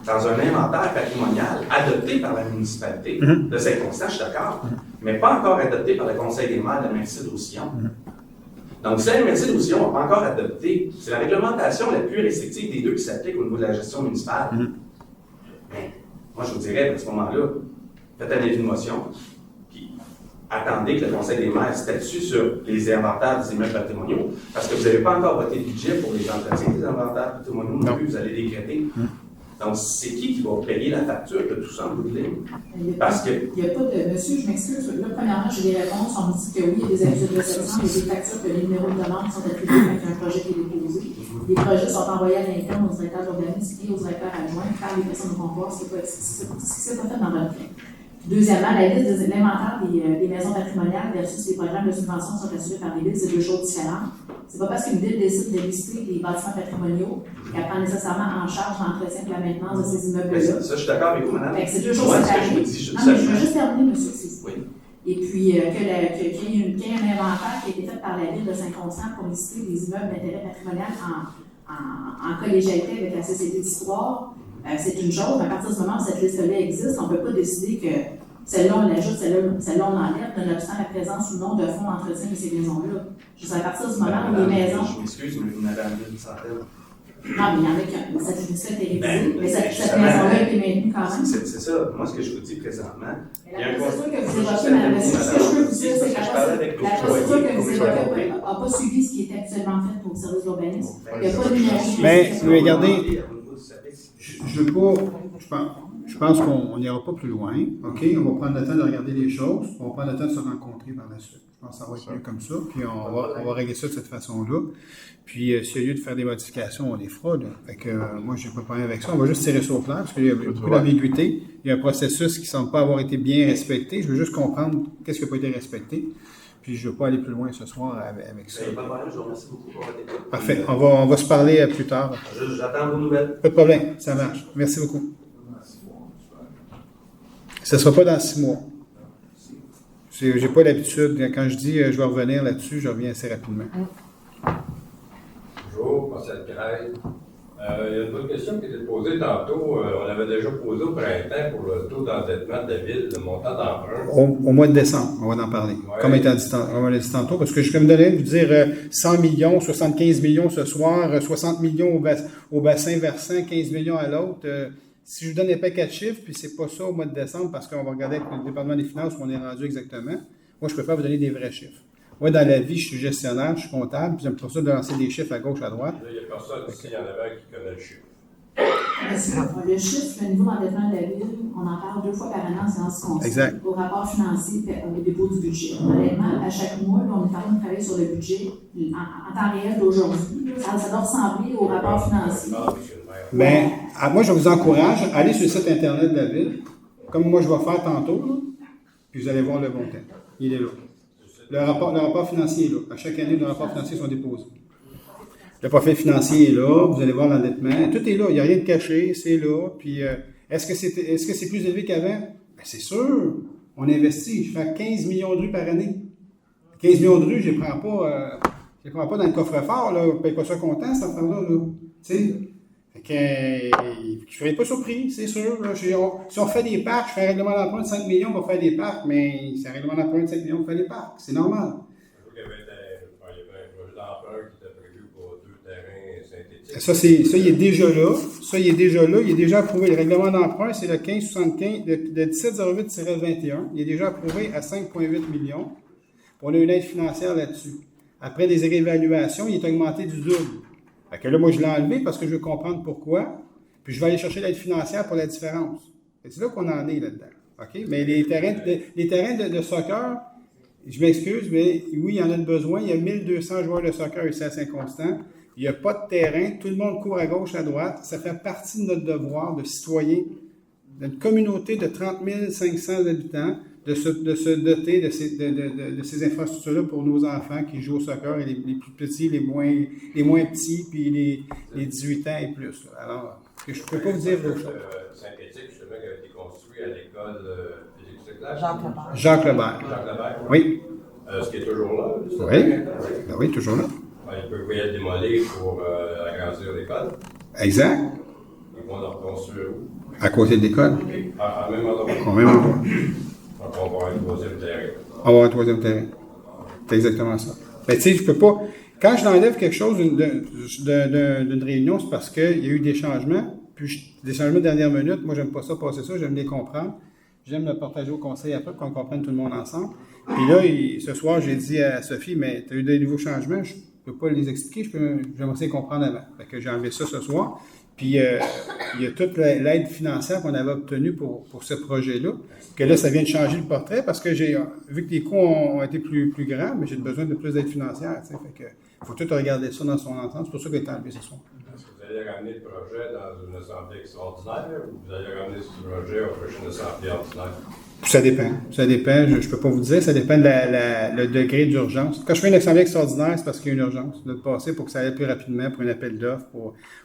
dans un inventaire patrimonial adopté par la municipalité. De circonstance, je suis d'accord, mais pas encore adopté par le Conseil des maires de la MRC-Roussillon. Donc, si la MRC-Roussillon n'a pas encore adopté, c'est la réglementation la plus restrictive des deux qui s'applique au niveau de la gestion municipale. Mais moi, je vous dirais, à ce moment-là, faites un avis de motion, puis attendez que le Conseil des maires statue sur les inventaires des immeubles patrimoniaux, parce que vous n'avez pas encore voté le budget pour les entretiens des inventaires patrimoniaux non plus, vous allez décréter. Donc, c'est qui va payer la facture de tout ça en bout de ligne? Parce que... Il n'y a pas de... Monsieur, je m'excuse. Là, premièrement, j'ai des réponses. On me dit que oui, il y a des accusés de réception, il y a des factures que les numéros de demande sont attribués avec un projet qui est déposé. Les projets sont envoyés à l'interne aux directeurs d'organismes et aux directeurs adjoints par les personnes au comptoir, ce qui s'est pas fait dans votre cas. Deuxièmement, la liste de l'inventaire des maisons patrimoniales versus les programmes de subvention qui sont assurés par les villes, c'est deux choses différentes. C'est pas parce qu'une ville décide de lister des bâtiments patrimoniaux qu'elle prend nécessairement en charge l'entretien et la maintenance de ces immeubles-là. Ça, je suis d'accord avec vous, madame. C'est deux choses séparées. Non, mais je veux juste terminer, monsieur. Oui. Et puis, qu'il y ait un inventaire qui a été fait par la ville de Saint-Constant pour lister des immeubles d'intérêt patrimonial en collégialité avec la Société d'histoire, c'est une chose. À partir du moment où cette liste-là existe, on ne peut pas décider que celle-là on l'ajoute, celle-là on l'enlève, nonobstant la présence ou non de fonds d'entretien de ces maisons-là. Juste à partir du moment où les maisons. Je m'excuse, mais vous en avez enlevé une centaine. Non, mais il y en a qui cette liste-là a été révisée, mais cette maison-là a été maintenue quand même. C'est ça. Moi, ce que je vous dis présentement. La procédure que vous évoquez, madame, ce que je peux vous dire, c'est que la procédure que vous évoquez n'a pas suivi ce qui était actuellement fait pour le service d'urbanisme. Il n'y a pas de numéro. Mais regardez, je pense qu'on n'ira pas plus loin. OK? On va prendre le temps de regarder les choses. On va prendre le temps de se rencontrer par la suite. Je pense que ça va être mieux comme ça. Puis on va régler ça de cette façon-là. Puis s'il y a lieu de faire des modifications, on les fera. Là. Fait que moi, je n'ai pas de problème avec ça. On va juste tirer ça au clair parce qu'il y a beaucoup d'ambiguïté. Il y a un processus qui ne semble pas avoir été bien respecté. Je veux juste comprendre qu'est-ce qui n'a pas été respecté. Puis je ne veux pas aller plus loin ce soir avec ça. Pas de problème, je vous remercie beaucoup pour votre écoute. Parfait. On va se parler plus tard. J'attends vos nouvelles. Pas de problème. Ça marche. Merci beaucoup. Ce ne sera pas dans 6 mois. Je n'ai pas l'habitude. Quand je dis je vais revenir là-dessus, je reviens assez rapidement. Bonjour, Marcel Craig. Il y a une autre question qui était posée tantôt. On l'avait déjà posée au printemps pour le taux d'endettement de la ville, le montant d'emprunt. Au mois de décembre, on va en parler. Ouais. Comme on l'a dit tantôt, parce que je vais me donner de vous dire 100 millions, 75 millions ce soir, 60 millions au bassin versant, 15 millions à l'autre. Si je vous donne des paquets de chiffres, puis c'est pas ça au mois de décembre, parce qu'on va regarder avec le département des finances où on est rendu exactement, moi, je préfère vous donner des vrais chiffres. Moi, dans la vie, je suis gestionnaire, je suis comptable, puis j'aime pour ça de lancer des chiffres à gauche, à droite. Là, il n'y a personne ici en avant qui connaît le chiffre. Le chiffre, le niveau d'endettement de la ville, on en parle 2 fois par an en séance conseil. Exact. Au rapport financier et au dépôt du budget. Honnêtement, à chaque mois, là, on est en train de travailler sur le budget en temps réel d'aujourd'hui. Ça doit ressembler au rapport financier. Bien, moi, je vous encourage à aller sur le site Internet de la ville, comme moi je vais faire tantôt, là, puis vous allez voir le bon thème. Il est là. Le rapport financier est là. À chaque année, les rapports financiers sont déposés. Le profil financier est là, vous allez voir l'endettement. Tout est là, il n'y a rien de caché, c'est là. Puis, est-ce que c'est plus élevé qu'avant? Bien, c'est sûr. On investit. Je fais 15 millions de rues par année. 15 millions de rues, je ne les prends pas dans le coffre-fort, là. Je ne paye pas ça comptant, cette affaire-là. Là. Tu sais? Fait que, je ne serais pas surpris, c'est sûr. Là. Si on fait des parcs, je fais un règlement d'emprunt de 5 millions pour faire des parcs, mais c'est un règlement d'emprunt de 5 millions pour faire des parcs. C'est normal. Il y avait un projet d'emprunt qui était prévu pour 2 terrains synthétiques. Ça, il est déjà là. Il est déjà approuvé. Le règlement d'emprunt, c'est le 1575, le 1708-21. Il est déjà approuvé à 5,8 millions. On a une aide financière là-dessus. Après des réévaluations, il est augmenté du double. Fait que là, moi, je l'ai enlevé parce que je veux comprendre pourquoi. Puis je vais aller chercher l'aide financière pour la différence. C'est là qu'on en est là-dedans. OK? Mais les terrains de soccer, je m'excuse, mais oui, il y en a besoin. Il y a 1200 joueurs de soccer ici à Saint-Constant. Il n'y a pas de terrain. Tout le monde court à gauche, à droite. Ça fait partie de notre devoir de citoyen, d'une communauté de 30 500 habitants, de se doter de ces infrastructures-là pour nos enfants qui jouent au soccer, et les plus petits, les moins petits, puis les 18 ans et plus. Là. Alors, je ne peux pas vous dire autre chose. Synthétique, justement, qui a été construit à l'école Félix-Leclerc. Jacques Lebert. Oui. Ce qui est toujours là. Oui. Ben oui, toujours là. Il peut être démoli pour agrandir l'école. Exact. Ils vont le reconstruire où? À côté de l'école. À même endroit. Au même endroit. Donc, on va avoir un 3e terrain. On va avoir un 3e terrain. C'est exactement ça. Mais tu sais, je peux pas. Quand je l'enlève quelque chose d'une réunion, c'est parce qu'il y a eu des changements. Puis des changements de dernière minute. Moi, j'aime pas ça, passer ça. J'aime les comprendre. J'aime le partager au conseil après pour qu'on comprenne tout le monde ensemble. Puis là, ce soir, j'ai dit à Sophie, mais tu as eu des nouveaux changements. Je ne peux pas les expliquer. J'aimerais essayer de comprendre avant. Fait que j'ai enlevé ça ce soir. Puis, il y a toute l'aide financière qu'on avait obtenue pour ce projet-là, que là, ça vient de changer le portrait parce que vu que les coûts ont été plus grands, mais j'ai besoin de plus d'aide financière. Fait que faut tout regarder ça dans son ensemble. C'est pour ça qu'il est enlevé ce soir. Est-ce que vous vous allez ramener le projet dans une assemblée extraordinaire ou vous allez ramener ce projet aux prochaines assemblées ordinaires? Ça dépend. Ça dépend. Je ne peux pas vous dire. Ça dépend de le degré d'urgence. Quand je fais une assemblée extraordinaire, c'est parce qu'il y a une urgence de le passer pour que ça aille plus rapidement pour un appel d'offres,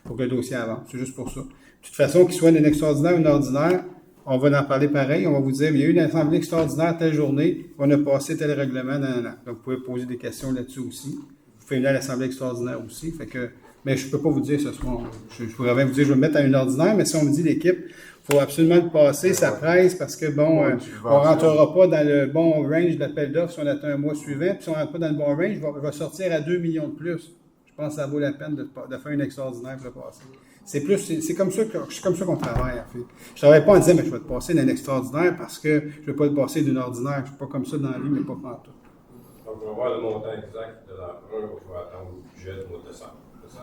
pour que le dossier avance. C'est juste pour ça. De toute façon, qu'il soit une extraordinaire ou une ordinaire, on va en parler pareil. On va vous dire, il y a eu une assemblée extraordinaire telle journée, on a passé tel règlement. Donc, vous pouvez poser des questions là-dessus aussi. Vous pouvez venir à l'assemblée extraordinaire aussi. Fait que, mais je ne peux pas vous dire ce soir. Je pourrais bien vous dire, je vais me mettre à une ordinaire, mais si on me dit l'équipe, il faut absolument le passer, ça presse, parce que bon, on ne rentrera pas dans le bon range d'appel d'offres si on attend un mois suivant, puis si on ne rentre pas dans le bon range, il va sortir à 2 millions de plus. Je pense que ça vaut la peine de faire une extraordinaire pour le passer. C'est comme ça qu'on travaille, en fait. Je ne travaille pas en disant, mais je vais te passer d'un extraordinaire parce que je ne vais pas le passer d'une ordinaire. Je ne suis pas comme ça dans la vie, mais pas partout. Donc, on va voir le montant exact de l'emprunt, on va attendre le budget du mois de décembre.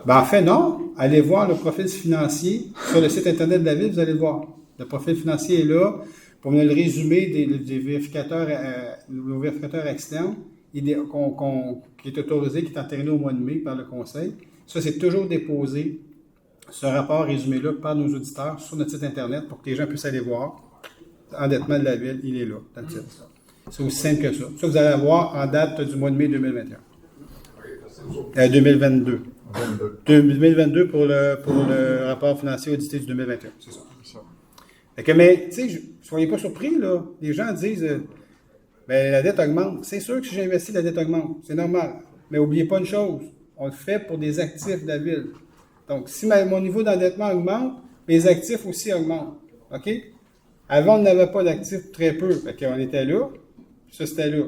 Ben, en fait, non. Allez voir le profil financier sur le site Internet de la Ville, vous allez le voir. Le profil financier est là. Pour venir le résumer des vérificateurs, nos vérificateurs externes, qui est autorisé, qui est entériné au mois de mai par le Conseil. Ça, c'est toujours déposé, ce rapport résumé-là, par nos auditeurs sur notre site Internet pour que les gens puissent aller voir. Endettement de la Ville, il est là. C'est aussi simple que ça. Ça, vous allez avoir en date du mois de mai 2021. 2022. 2022 pour le rapport financier audité du 2021. C'est ça. Fait que, mais, tu sais, soyez pas surpris, là. Les gens disent, la dette augmente. C'est sûr que si j'investis, la dette augmente. C'est normal. Mais n'oubliez pas une chose. On le fait pour des actifs de la Ville. Donc, si mon niveau d'endettement augmente, mes actifs aussi augmentent. OK? Avant, on n'avait pas d'actifs, très peu. Fait qu'on était là. Ça, c'était là.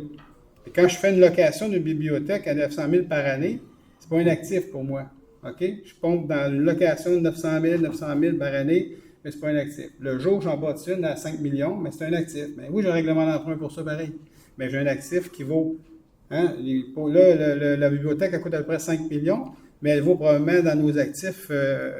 Et quand je fais une location d'une bibliothèque à 900 000 par année, c'est pas un actif pour moi. OK? Je pompe dans une location de 900 000 par année, mais c'est pas un actif. Le jour où j'en bâtis une à 5 millions, mais c'est un actif. Mais oui, j'ai un règlement d'emprunt pour ça, pareil. Mais j'ai un actif qui vaut... Hein, la bibliothèque, elle coûte à peu près 5 millions, mais elle vaut probablement dans nos actifs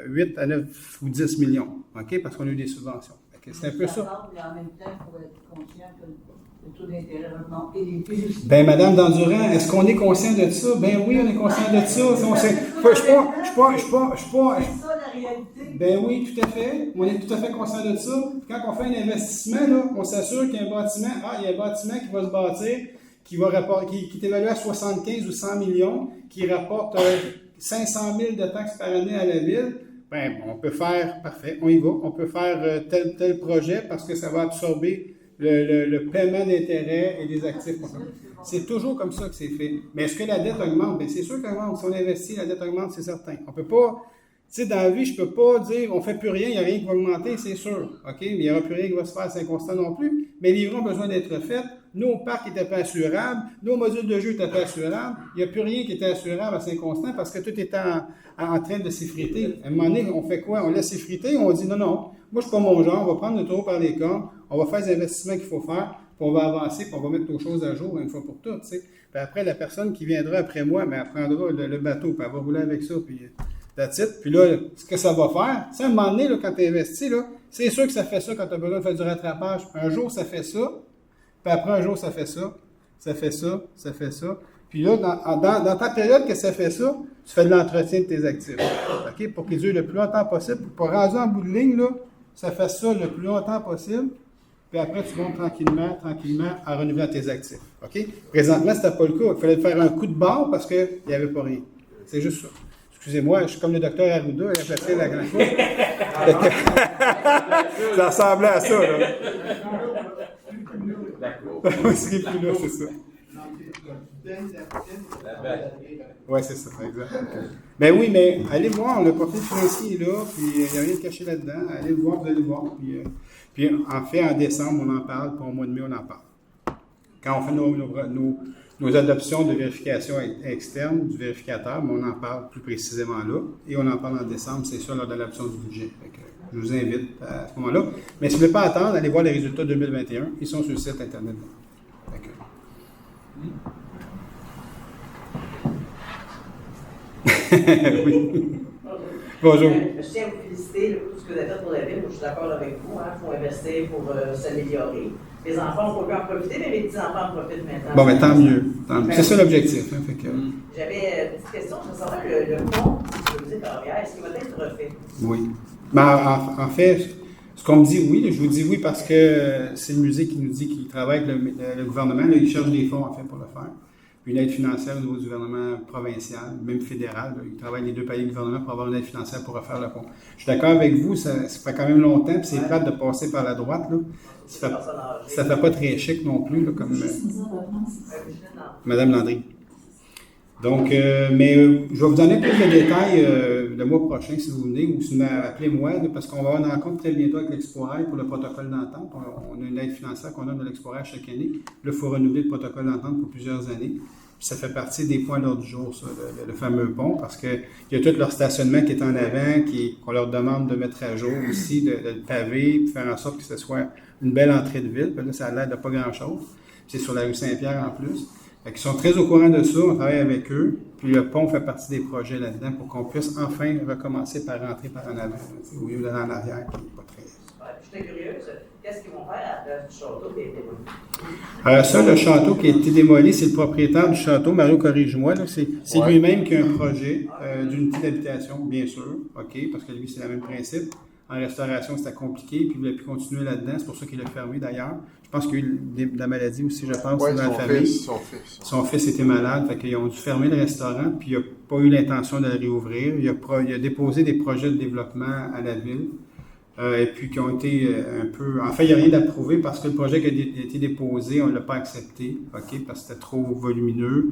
8 à 9 ou 10 millions. OK? Parce qu'on a eu des subventions. Okay? C'est un peu ça. Mais en même temps, il faut être conscient que le taux d'intérêt va augmenter les prix aussi. Ben, Madame Dandurand, est-ce qu'on est conscient de ça? Ben oui, on est conscient de ça. Je suis pas. C'est ça la réalité. Ben oui, tout à fait. On est tout à fait conscient de ça. Quand on fait un investissement, là, on s'assure qu'il y a un bâtiment. Il y a un bâtiment qui va se bâtir, qui est évalué à 75 ou 100 millions, qui rapporte 500 000 de taxes par année à la Ville. Ben, on peut faire, parfait, on y va. On peut faire tel projet parce que ça va absorber le paiement d'intérêts et des actifs. C'est toujours comme ça que c'est fait. Mais est-ce que la dette augmente? Bien, c'est sûr qu'elle augmente. Si on investit, la dette augmente, c'est certain. On peut pas, tu sais, dans la vie, je peux pas dire, on fait plus rien, il n'y a rien qui va augmenter, c'est sûr. OK? Mais il n'y aura plus rien qui va se faire, c'est inconstant non plus. Mais les livres ont besoin d'être faits. Nos parcs n'étaient pas assurables. Nos modules de jeu n'étaient pas assurables. Il n'y a plus rien qui était assurable à Saint-Constant parce que tout était en train de s'effriter. À un moment donné, on fait quoi? On laisse s'effriter ou on dit non, moi, je ne suis pas mon genre, on va prendre le taureau par les cornes, on va faire les investissements qu'il faut faire, puis on va avancer, puis on va mettre nos choses à jour une fois pour toutes. Puis après, la personne qui viendra après moi, mais elle prendra le bateau, puis elle va rouler avec ça, puis that's it. Puis là, ce que ça va faire, c'est à un moment donné, là, quand tu investis, là, c'est sûr que ça fait ça quand tu as besoin de faire du rattrapage. Un jour, ça fait ça, puis après un jour, ça fait ça, ça fait ça, ça fait ça. Puis là, dans ta période que ça fait ça, tu fais de l'entretien de tes actifs. OK? Pour qu'ils durent le plus longtemps possible. Pour rendre en bout de ligne, là, ça fait ça le plus longtemps possible. Puis après, tu montes tranquillement en renouvelant tes actifs. OK? Présentement, c'était pas le cas. Il fallait faire un coup de barre parce qu'il n'y avait pas rien. C'est juste ça. Excusez-moi, je suis comme le docteur Arruda, il a placé la grande chose. Ça ressemblait à ça, là. Ce qui est plus là, c'est ça. Oui, c'est ça, exact. Ben oui, mais allez voir, le profil financier est là, puis il n'y a rien de caché là-dedans. Allez le voir, vous allez voir. Puis en fait, en décembre, on en parle, puis au mois de mai, on en parle. Quand on fait nos adoptions de vérification externe du vérificateur, on en parle plus précisément là, et on en parle en décembre, c'est ça, lors de l'adoption du budget. Je vous invite à ce moment-là. Mais si vous ne voulez pas attendre, allez voir les résultats 2021. Ils sont sur le site Internet. Oui. Bonjour. Je tiens à vous féliciter pour tout ce que vous avez fait pour la ville. Je suis d'accord avec vous. Il faut investir pour s'améliorer. Les enfants ne peuvent pas en profiter, mais les petits-enfants en profitent maintenant. Bon, ben tant mieux. C'est ça l'objectif. J'avais une petite question. Je veux savoir le fonds, si je veux dire, ferroviaire, est-ce qu'il va être refait? Oui. Mais en fait, ce qu'on me dit oui, je vous dis oui parce que c'est le musée qui nous dit qu'il travaille avec le gouvernement. Là, il cherche des fonds, en fait, pour le faire. Puis une aide financière au niveau du gouvernement provincial, même fédéral. Là, il travaille les deux paliers du gouvernement pour avoir une aide financière pour refaire le pont. Je suis d'accord avec vous, ça fait quand même longtemps, puis c'est plate de passer par la droite. Là. Ça fait pas très chic non plus, là, comme Madame Landry. Donc, mais je vais vous donner plus de détails le mois prochain, si vous venez, ou sinon appelez-moi, parce qu'on va avoir une rencontre très bientôt avec l'Expo-Rail pour le protocole d'entente. On a une aide financière qu'on donne de l'Expo-Rail chaque année. Là, il faut renouveler le protocole d'entente pour plusieurs années. Puis ça fait partie des points à l'ordre du jour, ça, le fameux pont, parce qu'il y a tout leur stationnement qui est en avant, qu'on leur demande de mettre à jour aussi, de le paver, puis faire en sorte que ce soit une belle entrée de ville. Puis là, ça a l'air de pas grand-chose. C'est sur la rue Saint-Pierre en plus. Ils sont très au courant de ça, on travaille avec eux, puis le pont fait partie des projets là-dedans pour qu'on puisse enfin recommencer par rentrer par en avant, au lieu d'aller en arrière, qui n'est pas très... J'étais curieuse, qu'est-ce qu'ils vont faire à la place du château qui a été démoli? Ça, le château qui a été démoli, c'est le propriétaire du château, Mario, corrige-moi, c'est lui-même qui a un projet d'unité d'habitation, bien sûr, OK, parce que lui, c'est le même principe. En restauration, c'était compliqué, puis il voulait plus continuer là-dedans. C'est pour ça qu'il a fermé, d'ailleurs. Je pense qu'il y a eu de la maladie aussi, je pense, dans la famille. Son fils était malade, fait qu'ils ont dû fermer le restaurant, puis il n'a pas eu l'intention de le réouvrir. Il a déposé des projets de développement à la ville, et puis qui ont été un peu... En fait, il n'y a rien d'approuvé parce que le projet qui a été déposé, on ne l'a pas accepté, OK, parce que c'était trop volumineux.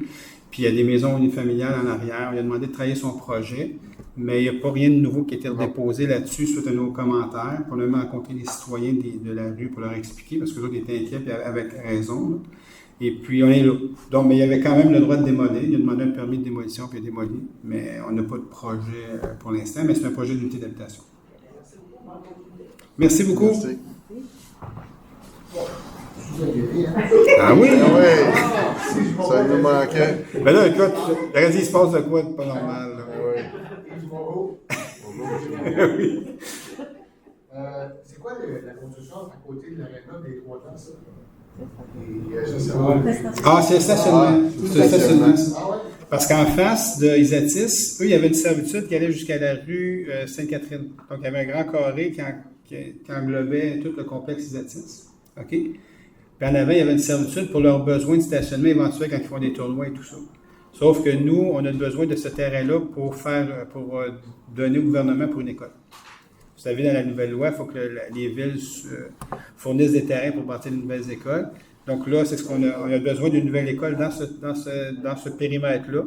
Puis il y a des maisons unifamiliales en arrière. Il a demandé de travailler son projet, mais il n'y a pas rien de nouveau qui a été déposé là-dessus suite à nos commentaires. On a même rencontré les citoyens de la rue pour leur expliquer, parce que les autres étaient inquiets, puis avec raison. Là. Et puis on est là. Donc, mais il y avait quand même le droit de démolir. Il a demandé un permis de démolition, puis il a démoli. Mais on n'a pas de projet pour l'instant, mais c'est un projet d'unité d'habitation. Merci beaucoup. Merci. Ah oui? Ça nous manquait. Ben là, écoute, il se passe de quoi de pas normal? Là. Oui. C'est quoi la construction à côté de l'aréna des 3 temps, ça? C'est le stationnement. C'est le stationnement. Parce qu'en face de Isatis, eux, il y avait une servitude qui allait jusqu'à la rue Sainte-Catherine. Donc, il y avait un grand carré qui englobait tout le complexe Isatis. OK? Puis en avant, il y avait une servitude pour leurs besoins de stationnement éventuels quand ils font des tournois et tout ça. Sauf que nous, on a besoin de ce terrain-là pour donner au gouvernement pour une école. Vous savez, dans la nouvelle loi, il faut que les villes fournissent des terrains pour bâtir de nouvelles écoles. Donc là, c'est ce qu'on a. On a besoin d'une nouvelle école dans ce périmètre-là.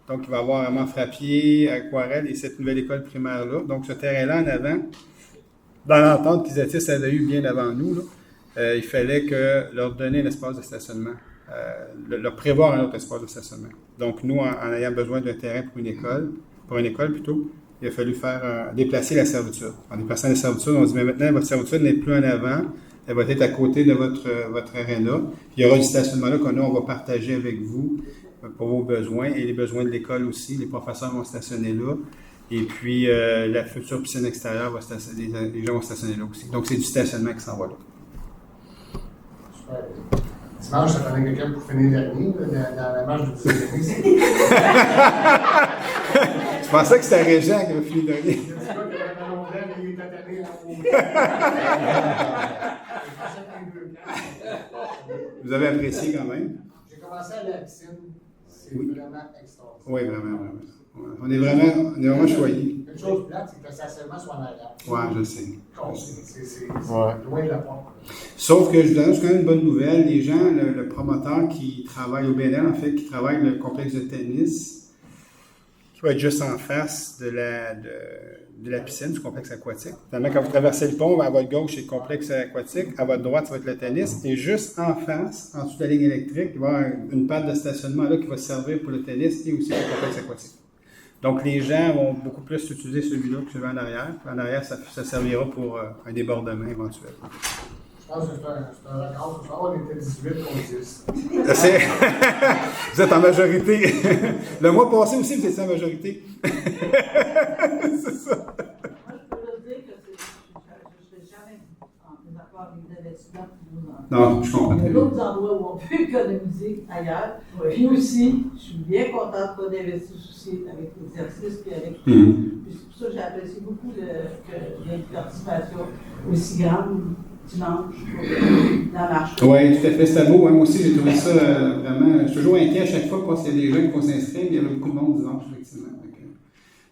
Donc, il va y avoir vraiment Frappier, Aquarelle et cette nouvelle école primaire-là. Donc, ce terrain-là en avant, dans l'entente qu'Isatis avait eu bien avant nous, là, il fallait leur donner un espace de stationnement, leur prévoir un autre espace de stationnement. Donc, nous, en ayant besoin d'un terrain pour une école plutôt, il a fallu déplacer la servitude. En déplaçant la servitude, on dit, mais maintenant, votre servitude n'est plus en avant, elle va être à côté de votre aréna. Il y aura du stationnement là on va partager avec vous pour vos besoins et les besoins de l'école aussi. Les professeurs vont stationner là. Et puis, la future piscine extérieure, les gens vont stationner là aussi. Donc, c'est du stationnement qui s'en va là. Dimanche, ça prenait quelqu'un pour finir dernier, dans la marche du 10e. Je pensais que c'était Régent qui avait fini dernier. Il y a des gars qui avaient un longtemps, mais il est tatané en haut. Vous avez apprécié quand même? J'ai commencé à aller à la piscine. C'est vraiment extraordinaire. Oui, vraiment. On est vraiment choyés. Une chose plate, c'est que le stationnement soit en arrière. Oui, je sais. C'est loin de la porte. Sauf que je vous annonce quand même une bonne nouvelle. Les gens, le promoteur qui travaille au BNL, en fait, qui travaille le complexe de tennis, qui va être juste en face de la piscine, du complexe aquatique. Finalement, quand vous traversez le pont, à votre gauche, c'est le complexe aquatique. À votre droite, ça va être le tennis. Et juste en face, en dessous de la ligne électrique, il va y avoir une patte de stationnement là qui va servir pour le tennis et aussi pour le complexe aquatique. Donc, les gens vont beaucoup plus utiliser celui-là que celui en arrière. En arrière, ça servira pour un débordement éventuel. Je pense que c'est un record. Ce soir, on était 18 contre 10. Vous êtes en majorité. Le mois passé aussi, vous étiez en majorité. C'est ça. Moi, je peux le dire que je ne serais jamais en désaccord avec des étudiants qui nous Non, je comprends. Il y a d'autres endroits où on peut économiser ailleurs. Puis aussi, je suis bien contente qu'on investit aussi avec l'exercice et avec. Puis c'est pour ça que j'ai apprécié beaucoup de une participation aussi grande dimanche pour la marche. Oui, tout à fait. C'était beau. Hein? Moi aussi, j'ai trouvé ça vraiment. Je suis toujours inquiet à chaque fois parce qu'il y a des gens qui vont s'inscrire, mais il y avait beaucoup de monde dimanche, effectivement. Donc,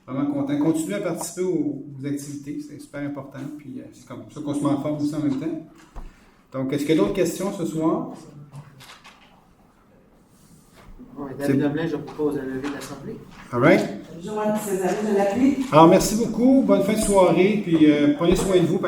vraiment content. Continuez à participer aux activités, c'est super important. Puis c'est comme ça qu'on se met en forme aussi en même temps. Donc, est-ce qu'il y a d'autres questions ce soir? Oui, David Demblin, je propose de lever l'Assemblée. All right. Joanne César, je l'appuie. Alors, merci beaucoup. Bonne fin de soirée. Puis, prenez soin de vous.